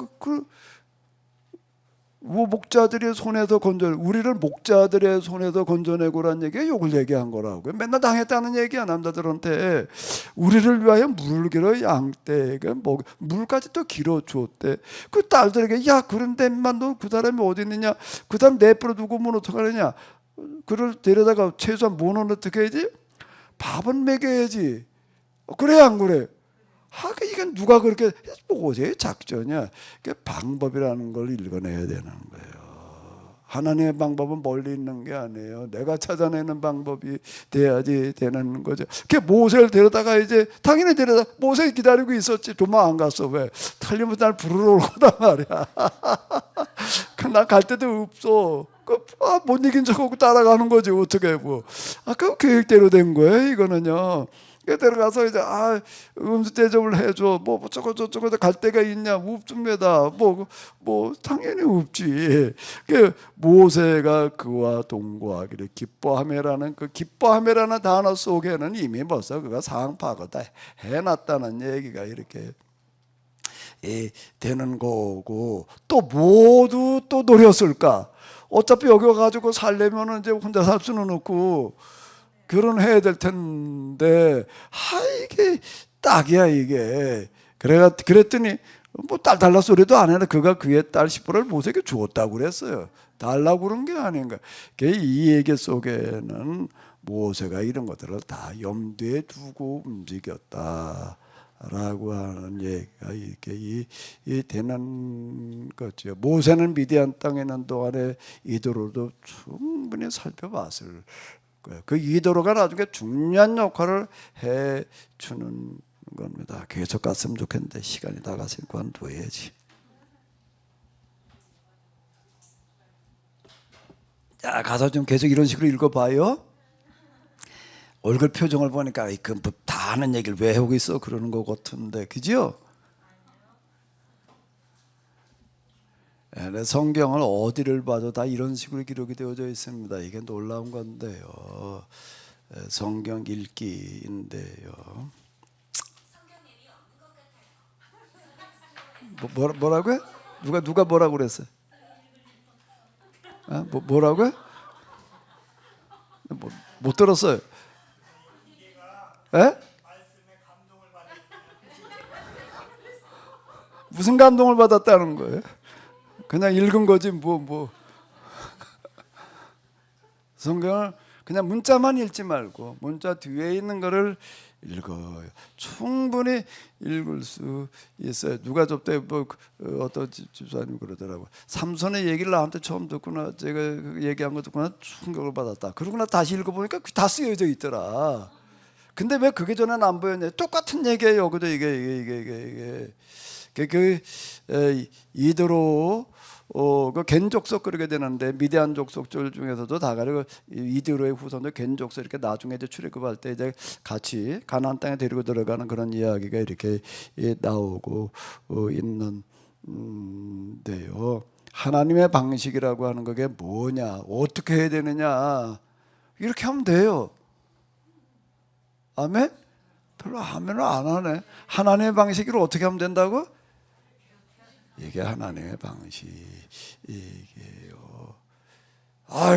목자들의 손에서 우리를 목자들의 손에서 건져내고란 얘기가 욕을 얘기한 거라고요. 맨날 당했다는 얘기야. 남자들한테 우리를 위하여 물을 길어 양떼가 물까지 또 길어 줬대. 그 딸들에게 그런데만 너 그 사람이 어디 있느냐? 그 사람 내버려 두고 뭐 어떡하느냐? 그를 데려다가 최소한 뭐는 어떻게 해야지? 밥은 먹여야지. 그래 안 그래? 이건 누가 그렇게 뭐지 작전이야. 방법이라는 걸 읽어내야 되는 거예요. 하나님의 방법은 멀리 있는 게 아니에요. 내가 찾아내는 방법이 돼야지 되는 거죠. 모세를 데려다가 이제 당연히 모세 기다리고 있었지. 도망 안 갔어. 왜? 틀리면 날 부르러 올 거단 말이야. 난 갈 데도 없어. 못 이긴 척하고 따라가는 거지 어떻게 뭐. 그 계획대로 된 거예요 이거는요. 들어가서 이제 음수 대접을 해줘 뭐 저거 갈 데가 있냐 없습니다. 뭐 당연히 없지. 모세가 그와 동거하기를 기뻐하며라는 그 기뻐하며라는 단어 속에는 이미 벌써 그가 상황 파악을 다 해놨다는 얘기가 이렇게 되는 거고, 또 모두 또 노렸을까? 어차피 여기 와가지고 살려면 이제 혼자 살 수는 없고 결혼해야 될 텐데, 이게 딱이야 이게. 그랬더니 뭐 딸 달라 소리도 안 해도 그가 그의 딸 시보를 모세에게 주었다고 그랬어요. 달라고 그런 게 아닌가. 이 얘기 속에는 모세가 이런 것들을 다 염두에 두고 움직였다. 라고 하는 얘기가 이렇게 되는 거죠. 모세는 미디안 땅에 있는 동안에 이도로도 충분히 살펴봤을 거예요. 그 이도로가 나중에 중요한 역할을 해주는 겁니다. 계속 갔으면 좋겠는데 시간이 다 갔으니 관둬야지. 자, 가서 좀 계속 이런 식으로 읽어봐요. 얼굴 표정을 보니까 다 아는 얘기를 왜 하고 있어 그러는 것 같은데, 그죠? 성경을 어디를 봐도 다 이런 식으로 기록이 되어져 있습니다. 이게 놀라운 건데요. 성경 읽기인데요. 뭐라고요? 누가 뭐라고 그랬어요? 뭐라고요? 못 들었어요. 에? 무슨 감동을 받았다는 거예요? 그냥 읽은 거지 뭐. 성경을 그냥 문자만 읽지 말고 문자 뒤에 있는 거를 읽어요. 충분히 읽을 수 있어요. 누가 저때 어떤 집사님 그러더라고. 삼손의 얘기를 나한테 처음 듣구나. 제가 얘기한 거 듣구나 충격을 받았다. 그러고 나 다시 읽어보니까 다 쓰여져 있더라. 근데 왜 그게 전에는 안 보였냐? 똑같은 얘기예요. 그도 이게 이드로 그 겐족속 그러게 되는데, 미디안 족속들 중에서도 다가르 이드로의 후손들 겐족속 이렇게 나중에 이제 출애굽할 때 이제 같이 가나안 땅에 데리고 들어가는 그런 이야기가 이렇게 나오고 있는데요. 하나님의 방식이라고 하는 그게 뭐냐? 어떻게 해야 되느냐? 이렇게 하면 돼요. 아멘? 별로 아멘을 안 하네. 하나님의 방식으로 어떻게 하면 된다고? 이게 하나님의 방식이에요.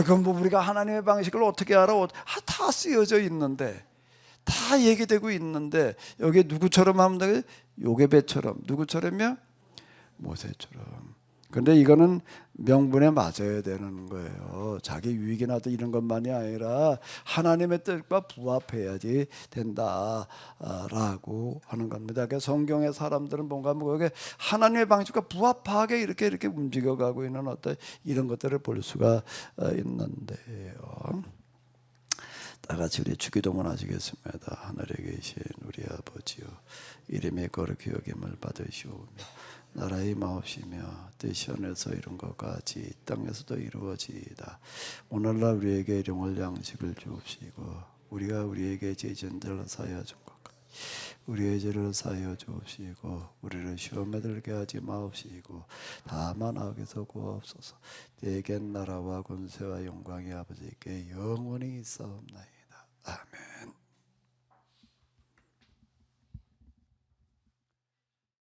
그럼 뭐 우리가 하나님의 방식을 어떻게 알아? 다 쓰여져 있는데, 다 얘기되고 있는데, 여기 누구처럼 하면 돼? 요게벳처럼. 누구처럼요? 모세처럼. 근데 이거는 명분에 맞아야 되는 거예요. 자기 유익이나 이런 것만이 아니라 하나님의 뜻과 부합해야지 된다라고 하는 겁니다. 그러니까 성경의 사람들은 뭔가 이게 하나님의 방식과 부합하게 이렇게 움직여가고 있는 어떤 이런 것들을 볼 수가 있는데요. 다 같이 우리 주기도문 하시겠습니다. 하늘에 계신 우리 아버지요, 이름이 거룩히 여김을 받으시오며 나라의 마옵시며 뜻이 하늘에서 이룬 것 같이 땅에서도 이루어지이다. 오늘날 우리에게 일용할 양식을 주옵시고 우리가 우리에게 죄진 자를 사하여 준 것 같이 우리의 죄를 사하여 주옵시고 우리를 시험에 들게 하지 마옵시고 다만 악에서 구하옵소서. 대개 나라와 권세와 영광이 아버지께 영원히 있사옵나이다. 아멘.